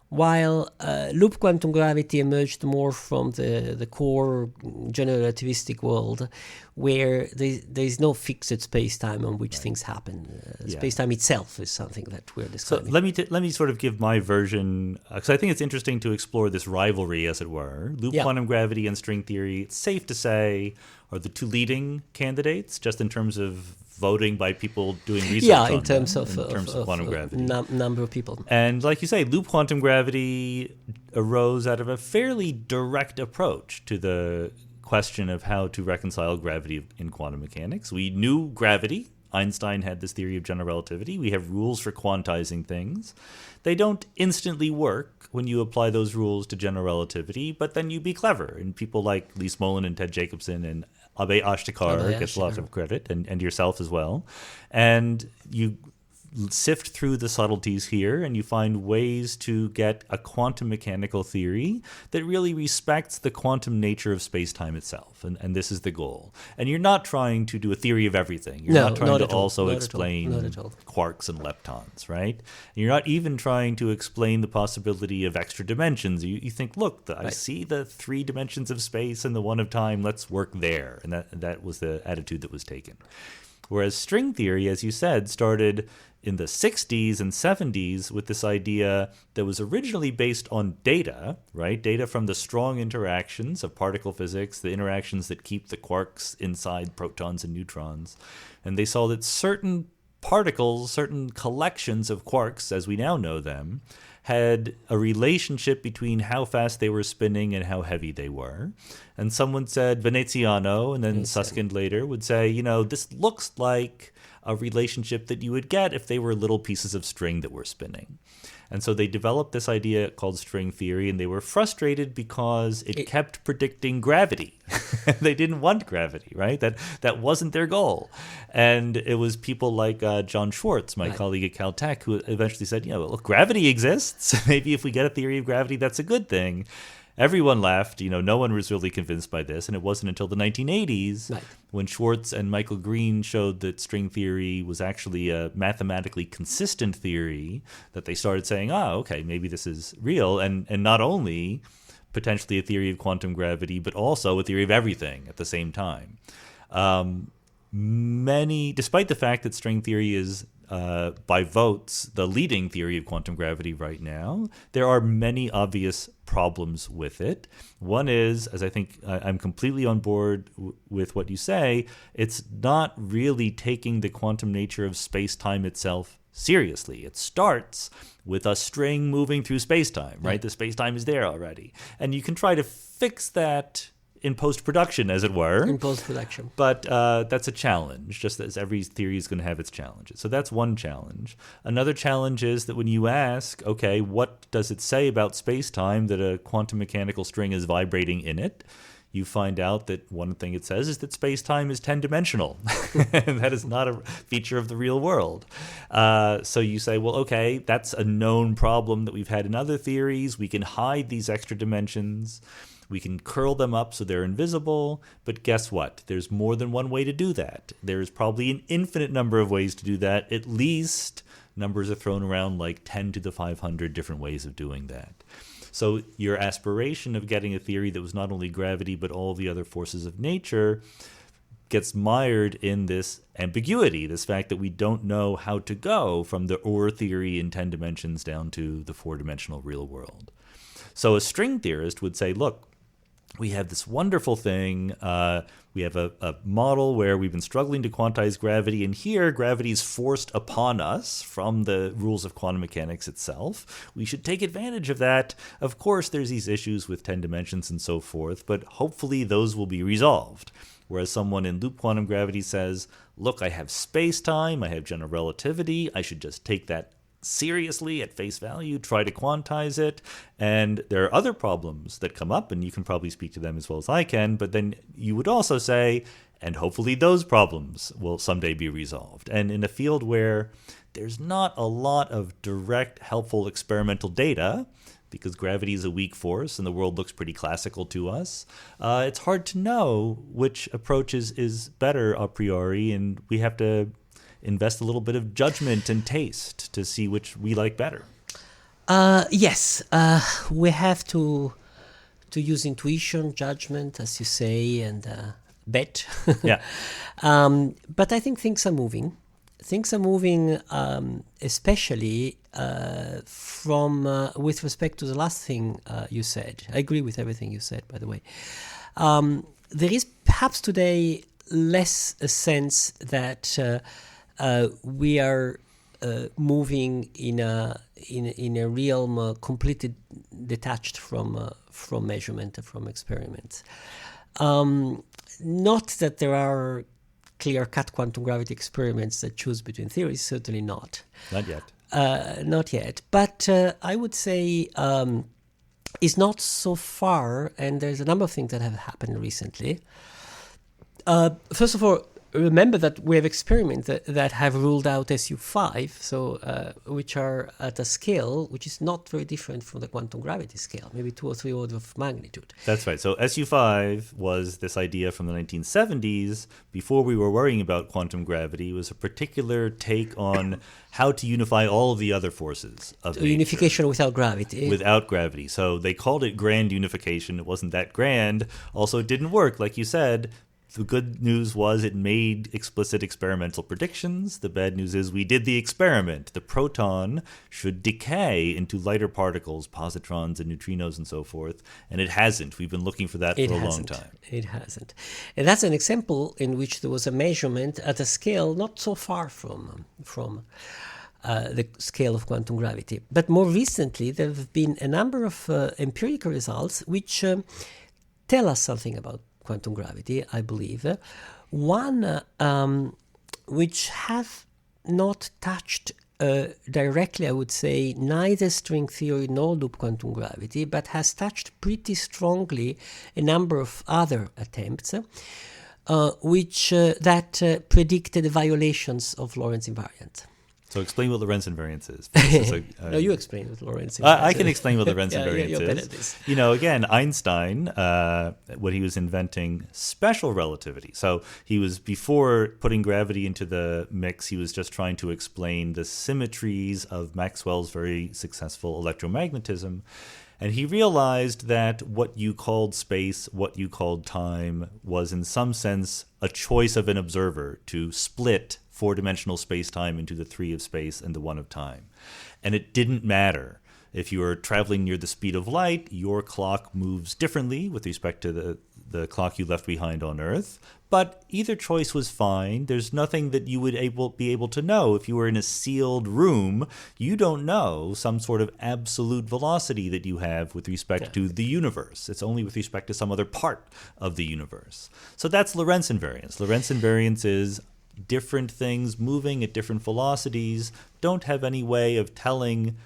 while loop quantum gravity emerged more from the core general relativistic world, where there is no fixed space-time on which things happen. Space-time itself is something that we're describing. So let me sort of give my version, because I think it's interesting to explore this rivalry, as it were. Loop quantum gravity and string theory, it's safe to say, are the two leading candidates, just in terms of voting by people doing research on in terms them, of quantum gravity. Number of people. And like you say, loop quantum gravity arose out of a fairly direct approach to the question of how to reconcile gravity in quantum mechanics. We knew gravity. Einstein had this theory of general relativity. We have rules for quantizing things. They don't instantly work when you apply those rules to general relativity, but then you be clever. And people like Lee Smolin and Ted Jacobson and Abhay Ashtekar gets lots of credit, and yourself as well. And you sift through the subtleties here, and you find ways to get a quantum mechanical theory that really respects the quantum nature of space-time itself. And this is the goal. And you're not trying to do a theory of everything. You're not trying to also explain quarks and leptons, right? And you're not even trying to explain the possibility of extra dimensions. You think, look, I see the 3 dimensions of space and the 1 of time. Let's work there. And that was the attitude that was taken. Whereas string theory, as you said, started in the 60s and 70s with this idea that was originally based on data, right? Data from the strong interactions of particle physics, the interactions that keep the quarks inside protons and neutrons. And they saw that certain particles, certain collections of quarks, as we now know them, had a relationship between how fast they were spinning and how heavy they were. And someone said, Veneziano, and then Susskind later would say, this looks like a relationship that you would get if they were little pieces of string that were spinning. And so they developed this idea called string theory, and they were frustrated because it kept predicting gravity. They didn't want gravity, right? That wasn't their goal. And it was people like John Schwartz, my colleague at Caltech, who eventually said, look, gravity exists. Maybe if we get a theory of gravity, that's a good thing. Everyone laughed. No one was really convinced by this. And it wasn't until the 1980s when Schwartz and Michael Green showed that string theory was actually a mathematically consistent theory that they started saying, okay, maybe this is real. And not only potentially a theory of quantum gravity, but also a theory of everything at the same time. Despite the fact that string theory is by votes the leading theory of quantum gravity right now, there are many obvious problems with it. One is, as I think I'm completely on board with what you say, it's not really taking the quantum nature of space-time itself seriously. It starts with a string moving through space-time, right? The space-time is there already. And you can try to fix that in post-production, as it were. In post-production. But that's a challenge, just as every theory is going to have its challenges. So that's one challenge. Another challenge is that when you ask, okay, what does it say about space-time that a quantum mechanical string is vibrating in it? You find out that one thing it says is that space-time is 10-dimensional. And that is not a feature of the real world. So you say, well, okay, that's a known problem that we've had in other theories. We can hide these extra dimensions. We can curl them up so they're invisible, but guess what? There's more than one way to do that. There's probably an infinite number of ways to do that. At least numbers are thrown around like 10 to the 500 different ways of doing that. So your aspiration of getting a theory that was not only gravity but all the other forces of nature gets mired in this ambiguity, this fact that we don't know how to go from the Ur theory in 10 dimensions down to the 4-dimensional real world. So a string theorist would say, look, we have this wonderful thing. We have a model where we've been struggling to quantize gravity, and here gravity is forced upon us from the rules of quantum mechanics itself. We should take advantage of that. Of course, there's these issues with 10 dimensions and so forth, but hopefully those will be resolved. Whereas someone in loop quantum gravity says, look, I have space-time, I have general relativity, I should just take that seriously at face value, try to quantize it, and there are other problems that come up, and you can probably speak to them as well as I can, but then you would also say, and hopefully those problems will someday be resolved. And in a field where there's not a lot of direct, helpful experimental data, because gravity is a weak force and the world looks pretty classical to us, it's hard to know which approach is better a priori, and we have to invest a little bit of judgment and taste to see which we like better. Yes, we have to use intuition, judgment, as you say, and bet. Yeah. But I think things are moving. Things are moving, especially from with respect to the last thing you said. I agree with everything you said, by the way. There is perhaps today less a sense that we are moving in a realm completely detached from measurement and from experiments. Not that there are clear-cut quantum gravity experiments that choose between theories, certainly not. Not yet. Not yet. But I would say it's not so far, and there's a number of things that have happened recently. First of all, remember that we have experiments that have ruled out SU5, so which are at a scale which is not very different from the quantum gravity scale, maybe 2 or 3 orders of magnitude. That's right. So SU5 was this idea from the 1970s. Before we were worrying about quantum gravity, it was a particular take on how to unify all of the other forces of nature. Unification without gravity. Without gravity. So they called it grand unification. It wasn't that grand. Also, it didn't work, like you said. The good news was it made explicit experimental predictions. The bad news is we did the experiment. The proton should decay into lighter particles, positrons and neutrinos and so forth, and it hasn't. We've been looking for that for a long time. It hasn't. And that's an example in which there was a measurement at a scale not so far from the scale of quantum gravity. But more recently, there have been a number of empirical results which tell us something about quantum gravity, I believe. One which have not touched directly, I would say, neither string theory nor loop quantum gravity, but has touched pretty strongly a number of other attempts, which predicted violations of Lorentz invariant. So explain what Lorentz invariance is. No, you explain what Lorentz invariance is. I can explain what Lorentz invariance you're is. better at this. You know, again, Einstein, when he was inventing special relativity. So he was, before putting gravity into the mix, he was just trying to explain the symmetries of Maxwell's very successful electromagnetism. And he realized that what you called space, what you called time, was in some sense a choice of an observer to split 4-dimensional space-time into the 3 of space and the 1 of time. And it didn't matter. If you are traveling near the speed of light, your clock moves differently with respect to the clock you left behind on Earth. But either choice was fine. There's nothing that you would be able to know. If you were in a sealed room, you don't know some sort of absolute velocity that you have with respect to the universe. It's only with respect to some other part of the universe. So that's Lorentz invariance. Lorentz invariance is different things moving at different velocities don't have any way of telling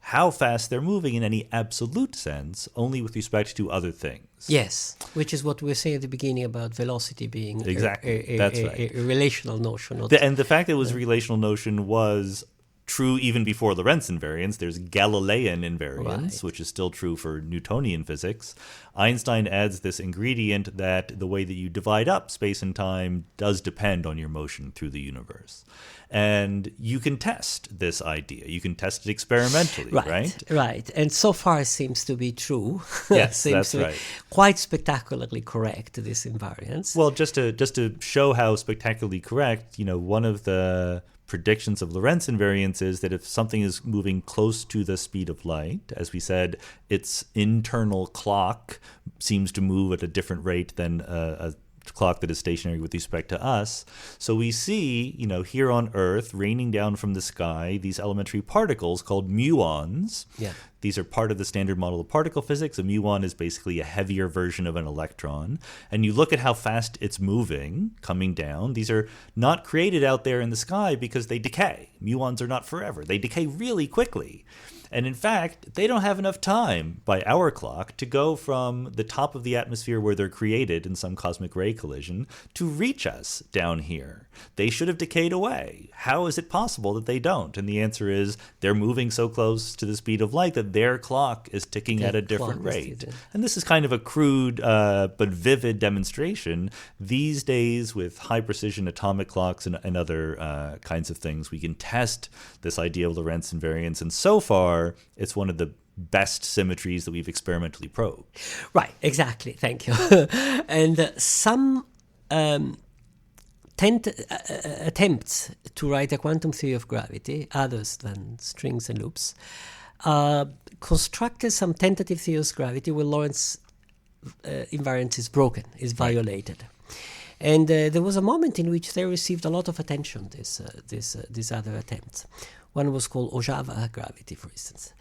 how fast they're moving in any absolute sense, only with respect to other things. Yes, which is what we were saying at the beginning about velocity being exactly. That's right. A relational notion. And the fact that it was a relational notion was true even before Lorentz invariance. There's Galilean invariance, which is still true for Newtonian physics. Einstein adds this ingredient that the way that you divide up space and time does depend on your motion through the universe. And you can test this idea. You can test it experimentally, right? Right. And so far it seems to be true. Yes, that's right. Quite spectacularly correct, this invariance. Well, just to show how spectacularly correct, one of the predictions of Lorentz invariance is that if something is moving close to the speed of light, as we said, its internal clock seems to move at a different rate than a clock that is stationary with respect to us. So we see, here on Earth, raining down from the sky, these elementary particles called muons. Yeah. These are part of the standard model of particle physics. A muon is basically a heavier version of an electron. And you look at how fast it's moving, coming down. These are not created out there in the sky because they decay. Muons are not forever. They decay really quickly. And in fact, they don't have enough time by our clock to go from the top of the atmosphere where they're created in some cosmic ray collision to reach us down here. They should have decayed away. How is it possible that they don't? And the answer is they're moving so close to the speed of light that their clock is ticking at a different rate. And this is kind of a crude but vivid demonstration. These days, with high precision atomic clocks and other kinds of things, we can test this idea of Lorentz invariance. And so far, it's one of the best symmetries that we've experimentally probed. Right, exactly. Thank you. And some attempts to write a quantum theory of gravity, others than strings and loops, constructed some tentative theories of gravity where Lorentz invariance is broken, is violated. And there was a moment in which they received a lot of attention, these other attempts. One was called Ojava gravity, for instance.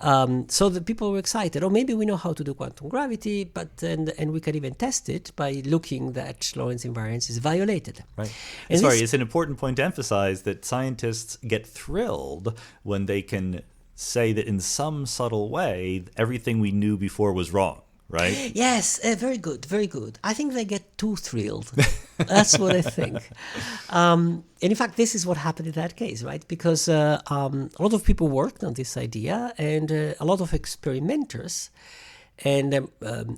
So the people were excited. Maybe we know how to do quantum gravity, and we can even test it by looking that Lorentz invariance is violated. Right. It's an important point to emphasize that scientists get thrilled when they can say that in some subtle way, everything we knew before was wrong. Right? Yes, very good, very good. I think they get too thrilled. That's what I think. And in fact, this is what happened in that case, right? Because a lot of people worked on this idea, and a lot of experimenters and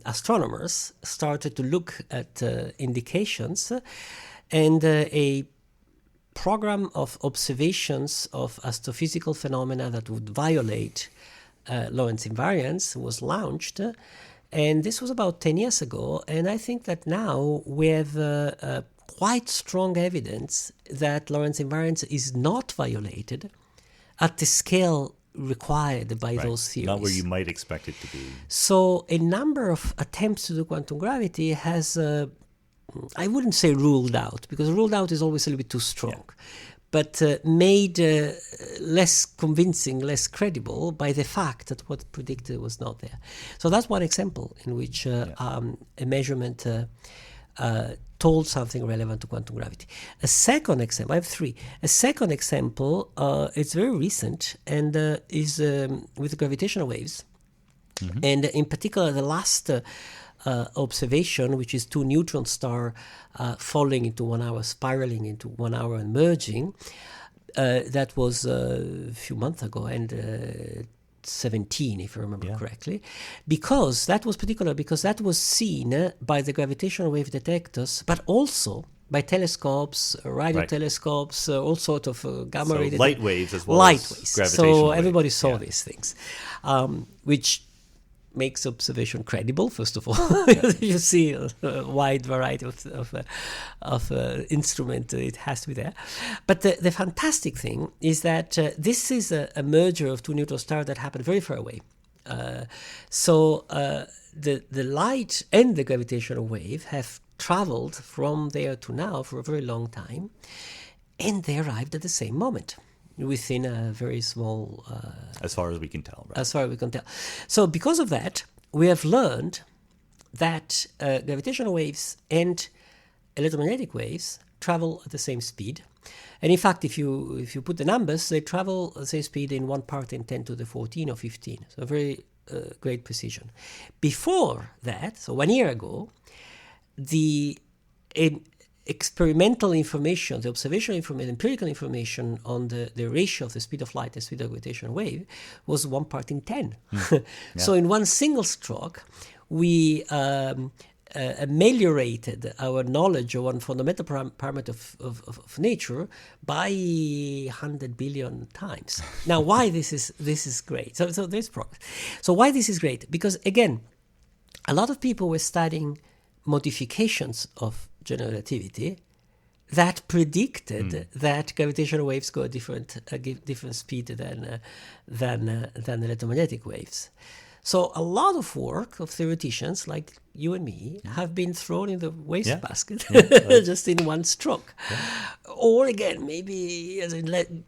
astronomers started to look at indications, and a program of observations of astrophysical phenomena that would violate Lorentz invariance was launched. And this was about 10 years ago, and I think that now we have quite strong evidence that Lorentz invariance is not violated at the scale required by those theories. Not where you might expect it to be. So a number of attempts to do quantum gravity has, I wouldn't say ruled out, because ruled out is always a little bit too strong. Yeah. But made less convincing, less credible by the fact that what predicted was not there. So that's one example in which a measurement told something relevant to quantum gravity. A second example, I have three. A second example, it's very recent, and is with gravitational waves. Mm-hmm. And in particular, the last observation, which is two neutron stars falling into 1 hour, spiraling into 1 hour and merging. That was a few months ago, and 17, if I remember correctly. Because that was particular, because that was seen by the gravitational wave detectors, but also by telescopes, radio telescopes, all sorts of gamma ray light waves as well. Light as waves. Gravitational so everybody saw these things, which makes observation credible, first of all. You see a wide variety of instrument, it has to be there. But the fantastic thing is that this is a merger of two neutron stars that happened very far away. So the light and the gravitational wave have traveled from there to now for a very long time, and they arrived at the same moment within a very small... as far as we can tell, right? As far as we can tell. So because of that, we have learned that gravitational waves and electromagnetic waves travel at the same speed. And in fact, if you put the numbers, they travel at the same speed in 1 part in 10 to the 14 or 15. So very great precision. Before that, so 1 year ago, the experimental information, the observational information, empirical information on the ratio of the speed of light and speed of gravitational wave was 1 part in 10. Yeah. So in one single stroke, we ameliorated our knowledge of one fundamental parameter of nature by 100 billion times. Now, why this is great? So there's progress. So why this is great? Because again, a lot of people were studying modifications of general relativity that predicted that gravitational waves go at different speed than electromagnetic waves. So a lot of work of theoreticians like you and me have been thrown in the wastebasket just in one stroke. Yeah. Or again, maybe as in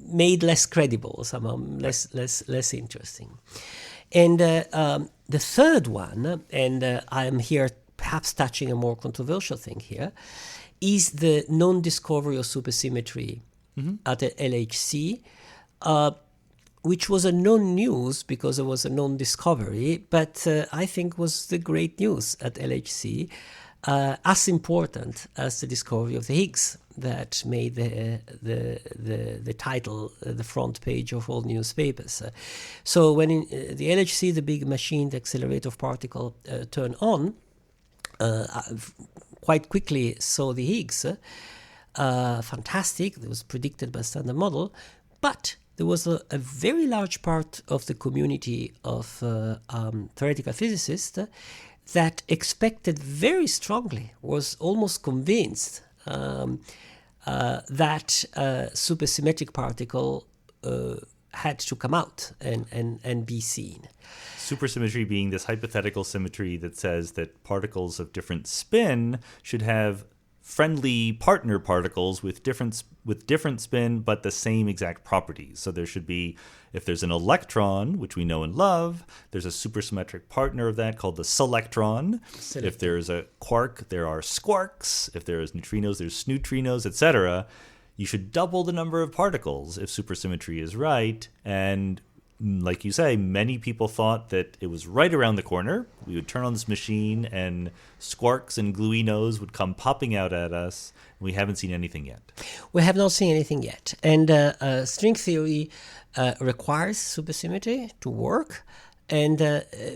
made less credible, somehow less interesting. And the third one, and I'm here perhaps touching a more controversial thing here, is the non-discovery of supersymmetry at the LHC, which was a non-news because it was a non-discovery, but I think was the great news at LHC, as important as the discovery of the Higgs that made the title, the front page of all newspapers. So when in the LHC, the big machine, the accelerator of particle, turned on, quite quickly saw the Higgs. Fantastic, it was predicted by standard model, but there was a very large part of the community of theoretical physicists that expected very strongly, was almost convinced that supersymmetric particle had to come out and be seen. Supersymmetry being this hypothetical symmetry that says that particles of different spin should have friendly partner particles with different spin but the same exact properties. So there should be, if there's an electron, which we know and love, there's a supersymmetric partner of that called the selectron. If there's a quark, there are squarks. If there's neutrinos, there's sneutrinos, etc. You should double the number of particles if supersymmetry is right. And like you say, many people thought that it was right around the corner. We would turn on this machine and squarks and gluinos would come popping out at us. We haven't seen anything yet. We have not seen anything yet. And string theory requires supersymmetry to work. And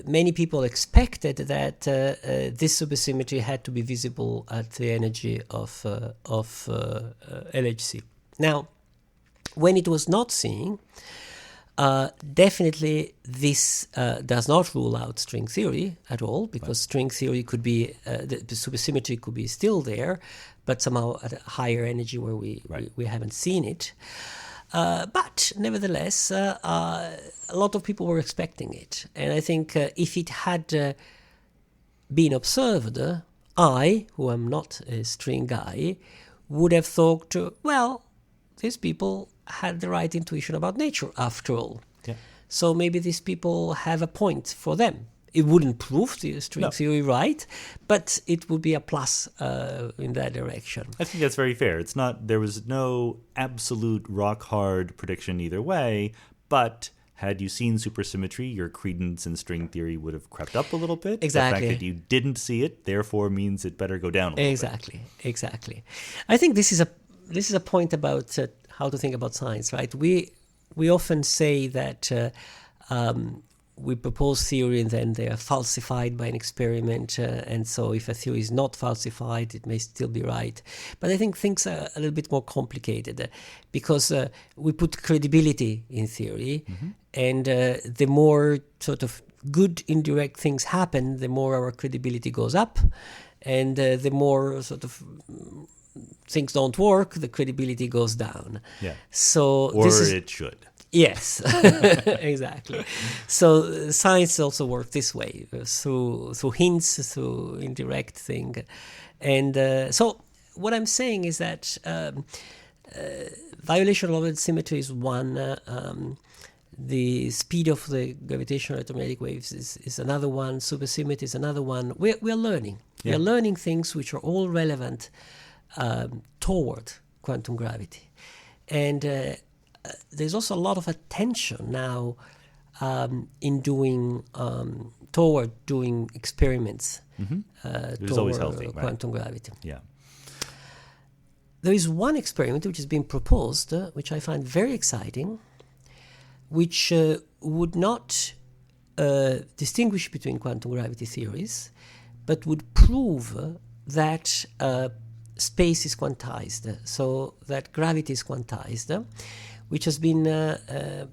many people expected that this supersymmetry had to be visible at the energy of LHC. Now, when it was not seen, definitely this does not rule out string theory at all, because string theory could be, the supersymmetry could be still there, but somehow at a higher energy where we haven't seen it. But nevertheless, a lot of people were expecting it. And I think if it had been observed, I, who am not a string guy, would have thought, well, these people had the right intuition about nature after all. Yeah. So maybe these people have a point for them. It wouldn't prove the string theory right, but it would be a plus in that direction. I think that's very fair. It's not, there was no absolute rock hard prediction either way, but had you seen supersymmetry, your credence in string theory would have crept up a little bit. Exactly. The fact that you didn't see it, therefore, means it better go down a little bit. Exactly. I think this is a point about how to think about science, right? We often say that we propose theory and then they are falsified by an experiment, and so if a theory is not falsified, it may still be right. But I think things are a little bit more complicated because we put credibility in theory, and the more sort of good indirect things happen, the more our credibility goes up, and the more sort of things don't work, the credibility goes down. Yeah. So or it should. Yes, exactly. So science also works this way, through hints, through indirect thing. And so what I'm saying is that violation of symmetry is one. The speed of the gravitational electromagnetic waves is another one. Supersymmetry is another one. We're learning. Yeah. We're learning things which are all relevant toward quantum gravity. And there's also a lot of attention now in doing toward doing experiments It's always healthy, right? quantum gravity. Yeah. There is one experiment which has been proposed, which I find very exciting, which would not distinguish between quantum gravity theories, but would prove that space is quantized, so that gravity is quantized, which has been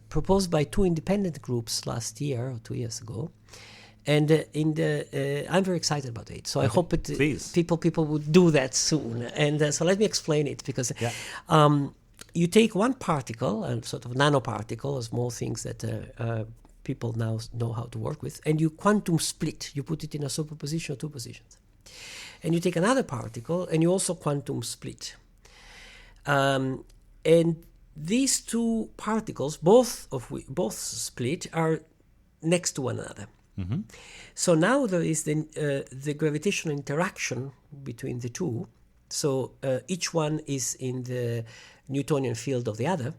proposed by two independent groups last year or 2 years ago. And I'm very excited about it. So I hope people would do that soon. And so let me explain it, because you take one particle, a sort of nanoparticle, small things that people now know how to work with, and you quantum split. You put it in a superposition of two positions. And you take another particle, and you also quantum split. And these two particles, both split, are next to one another. Mm-hmm. So now there is the gravitational interaction between the two. So each one is in the Newtonian field of the other.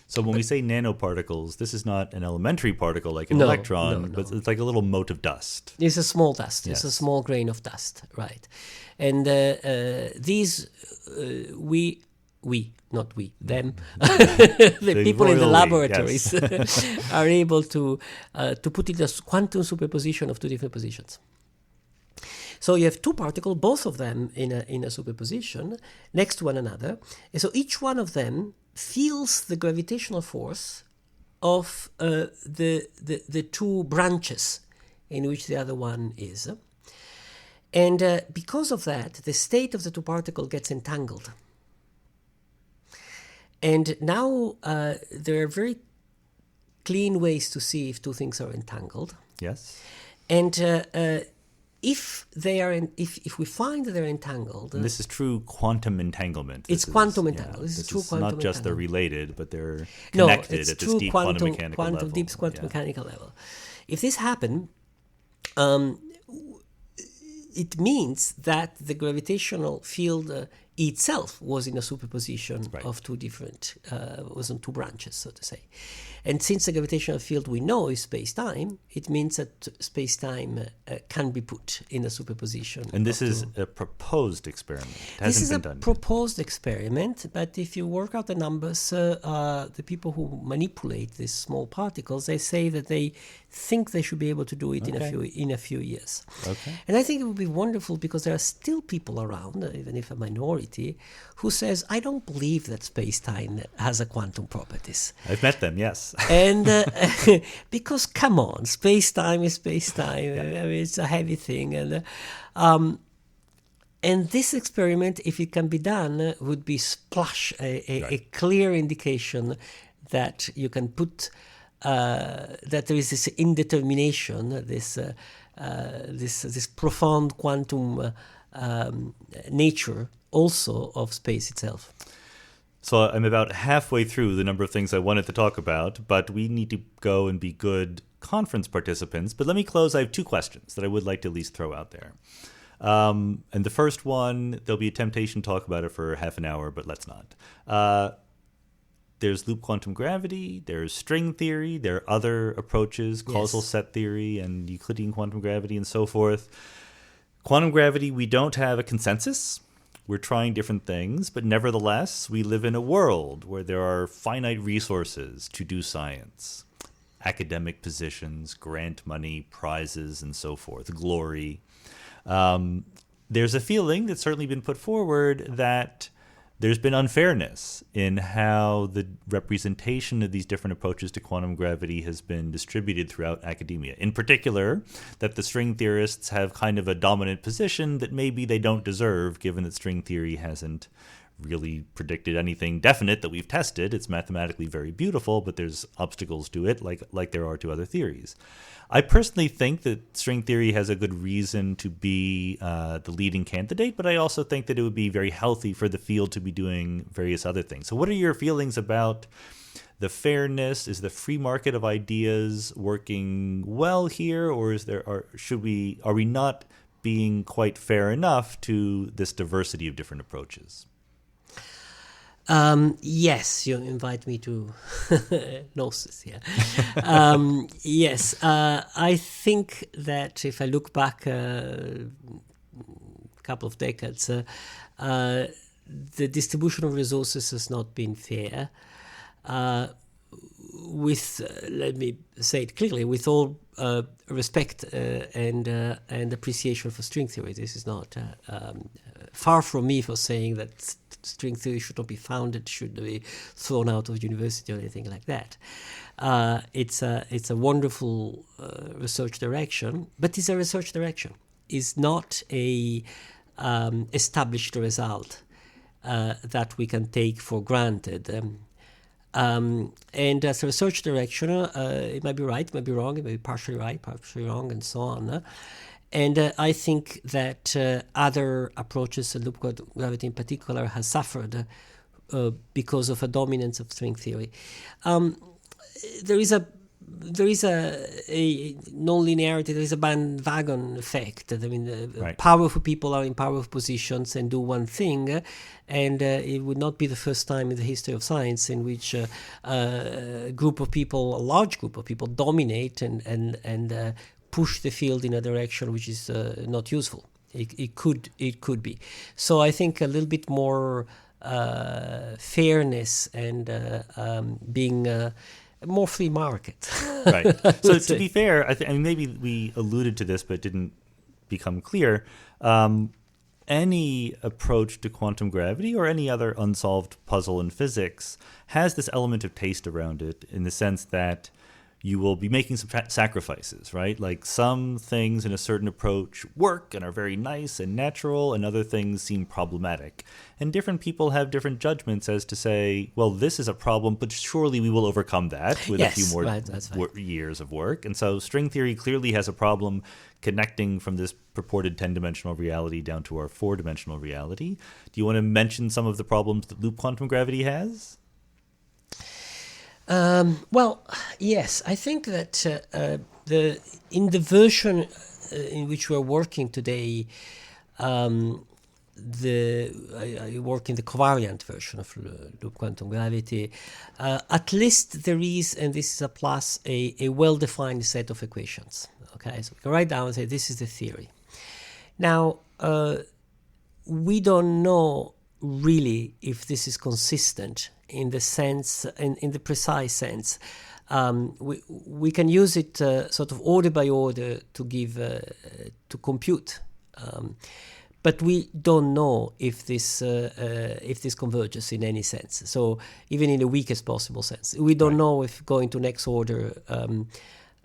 So when we say nanoparticles, this is not an elementary particle like an electron, but it's like a little mote of dust. It's a small dust. Yes. It's a small grain of dust, right? And these, them, the people in the laboratories are able to put it as quantum superposition of two different positions. So you have two particles, both of them in a superposition next to one another, and so each one of them feels the gravitational force of the two branches in which the other one is, and because of that, the state of the two particles gets entangled. And now there are very clean ways to see if two things are entangled. Yes. And if we find that they're entangled, and this is true quantum entanglement. It's quantum entanglement. This is true quantum entanglement. Not just they're related, but they're connected it's at this deep quantum mechanical level. Deep quantum mechanical level. If this happens, it means that the gravitational field itself was in a superposition of two different, was on two branches, so to say. And since the gravitational field we know is space-time, it means that space-time can be put in a superposition. And this is a proposed experiment. This is a proposed experiment, but if you work out the numbers, the people who manipulate these small particles, they say that they think they should be able to do it in a few years. Okay. And I think it would be wonderful, because there are still people around, even if a minority, who says, I don't believe that space-time has a quantum properties. I've met them, yes. And because, come on, space-time is space-time. Yeah. I mean, it's a heavy thing. And this experiment, if it can be done, would be a clear indication that you can put, that there is this indetermination, this profound quantum nature also of space itself. So I'm about halfway through the number of things I wanted to talk about, but we need to go and be good conference participants. But let me close. I have two questions that I would like to at least throw out there. And the first one, there'll be a temptation to talk about it for half an hour, but let's not. There's loop quantum gravity, there's string theory, there are other approaches, causal set theory and Euclidean quantum gravity and so forth. Quantum gravity, we don't have a consensus. We're trying different things, but nevertheless, we live in a world where there are finite resources to do science. Academic positions, grant money, prizes, and so forth, glory. There's a feeling that's certainly been put forward that there's been unfairness in how the representation of these different approaches to quantum gravity has been distributed throughout academia. In particular, that the string theorists have kind of a dominant position that maybe they don't deserve, given that string theory hasn't really predicted anything definite that we've tested. It's mathematically very beautiful, but there's obstacles to it, like there are to other theories. I personally think that string theory has a good reason to be the leading candidate, but I also think that it would be very healthy for the field to be doing various other things. So what are your feelings about the fairness? Is the free market of ideas working well here, or are we not being quite fair enough to this diversity of different approaches? Yes, you invite me to gnosis here. Yes, I think that if I look back a couple of decades, the distribution of resources has not been fair. Let me say it clearly, with all respect and appreciation for string theory, this is not far from me for saying that string theory should not be founded, should be thrown out of university or anything like that. It's a wonderful research direction, but it's a research direction. It's not a established result that we can take for granted. And as a research direction, it might be right, it might be wrong, it might be partially right, partially wrong, and so on. And I think that other approaches, loop quantum gravity in particular, has suffered because of a dominance of string theory. There is a non-linearity, there is a bandwagon effect. I mean, Right. Powerful people are in powerful positions and do one thing, and it would not be the first time in the history of science in which a large group of people dominate and push the field in a direction which is not useful. It could be. So I think a little bit more fairness and being more free market. Right. So to be fair, I mean, maybe we alluded to this, but it didn't become clear. Any approach to quantum gravity or any other unsolved puzzle in physics has this element of taste around it, in the sense that you will be making some sacrifices, right? Like some things in a certain approach work and are very nice and natural, and other things seem problematic. And different people have different judgments as to say, well, this is a problem, but surely we will overcome that with a few more years of work. And so string theory clearly has a problem connecting from this purported 10-dimensional reality down to our 4-dimensional reality. Do you want to mention some of the problems that loop quantum gravity has? Well, yes, I think that in the version in which we're working today, I work in the covariant version of loop quantum gravity. At least there is, and this is a plus, a well-defined set of equations. Okay, so we can write down and say this is the theory. Now, we don't know really if this is consistent in the sense, in the precise sense. We can use it sort of order by order to give to compute, but we don't know if this converges in any sense. So even in the weakest possible sense, we don't know if going to next order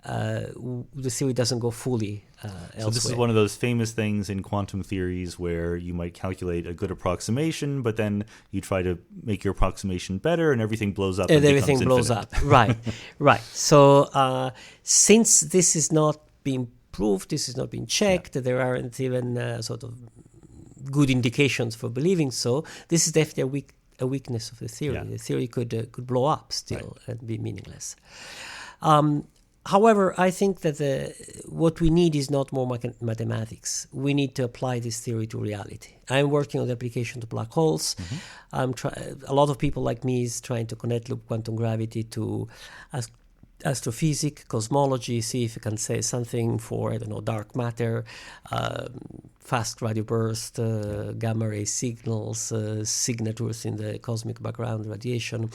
the theory doesn't go fully elsewhere. So this is one of those famous things in quantum theories where you might calculate a good approximation, but then you try to make your approximation better and everything blows up. And everything blows up. Right, right. So since this is not being proved, this is not being checked, there aren't even sort of good indications for believing so, this is definitely a weakness of the theory. Yeah. The theory could blow up still and be meaningless. However, I think that what we need is not more mathematics. We need to apply this theory to reality. I'm working on the application to black holes. A lot of people like me is trying to connect loop quantum gravity to astrophysics, cosmology, see if you can say something for, I don't know, dark matter, fast radio burst, gamma ray signals, signatures in the cosmic background radiation.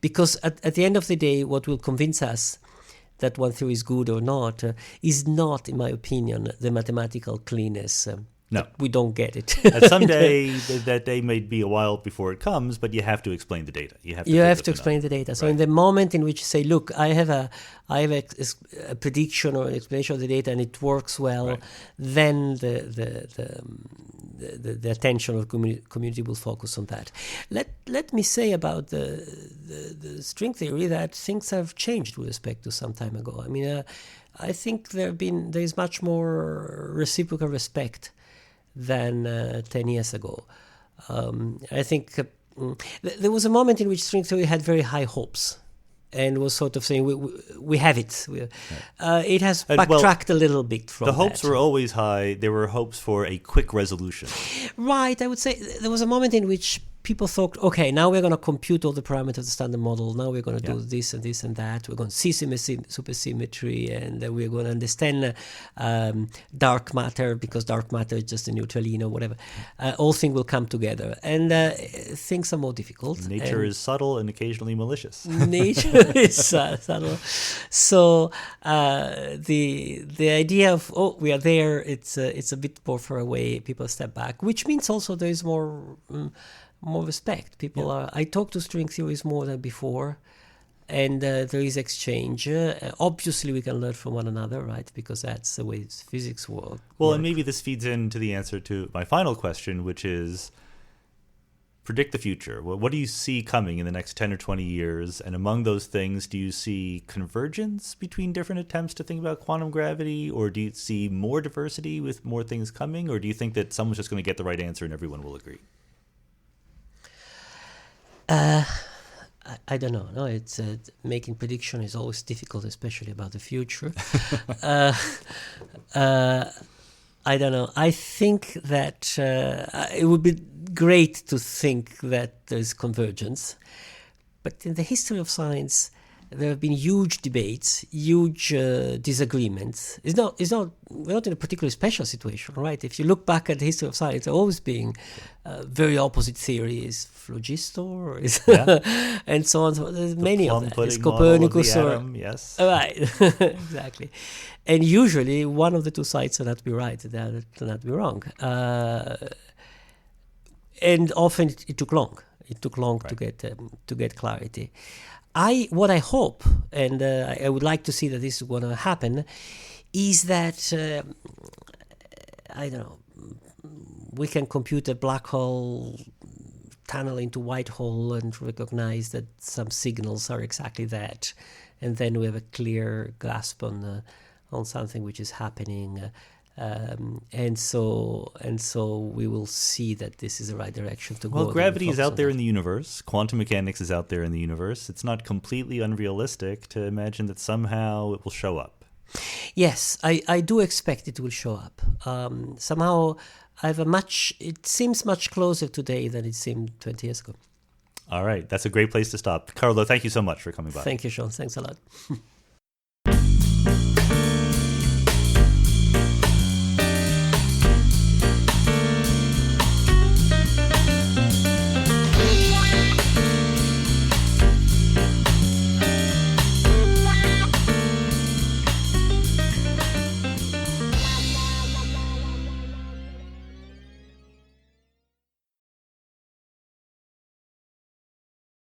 Because at the end of the day, what will convince us that one theory is good or not is not, in my opinion, the mathematical cleanness. No. We don't get it. And someday, that day may be a while before it comes, but you have to explain the data. You have to explain the data. So in the moment in which you say, look, I have a prediction or an explanation of the data and it works well, then the the attention of the community will focus on that. Let me say about the string theory that things have changed with respect to some time ago. I mean, I think there is much more reciprocal respect than 10 years ago. I think there was a moment in which string theory had very high hopes and was sort of saying, we have it. It has backtracked a little bit from that. The hopes were always high. There were hopes for a quick resolution. Right. I would say there was a moment in which people thought, okay, now we're going to compute all the parameters of the standard model. Now we're going to do this and this and that. We're going to see supersymmetry, and we're going to understand dark matter, because dark matter is just a neutralino, whatever. All things will come together. And things are more difficult. Nature is subtle and occasionally malicious. Nature is subtle. So the idea of, we are there, it's a bit more far away. People step back, which means also there is more respect. People are. I talk to string theories more than before, and there is exchange. Obviously, we can learn from one another, right? Because that's the way physics works. Well, and maybe this feeds into the answer to my final question, which is predict the future. What do you see coming in the next 10 or 20 years? And among those things, do you see convergence between different attempts to think about quantum gravity, or do you see more diversity with more things coming, or do you think that someone's just going to get the right answer and everyone will agree? I don't know. No, it's making prediction is always difficult, especially about the future. I don't know. I think that it would be great to think that there's convergence, but in the history of science, there have been huge debates, huge disagreements. We're not in a particularly special situation, right? If you look back at the history of science, there always been very opposite theories, phlogiston, and so on. So there's many of them. It's Copernicus, yes, right, exactly. And usually, one of the two sides turned out to be right, the other turned out to be wrong. And often it took long. It took long to get clarity. What I hope, and I would like to see that this is going to happen, is that, I don't know, we can compute a black hole tunnel into white hole and recognize that some signals are exactly that. And then we have a clear grasp on something which is happening. And so we will see that this is the right direction to go. Well, gravity is out there in the universe. Quantum mechanics is out there in the universe. It's not completely unrealistic to imagine that somehow it will show up. Yes, I do expect it will show up. Somehow it seems much closer today than it seemed 20 years ago. All right. That's a great place to stop. Carlo, thank you so much for coming by. Thank you, Sean. Thanks a lot.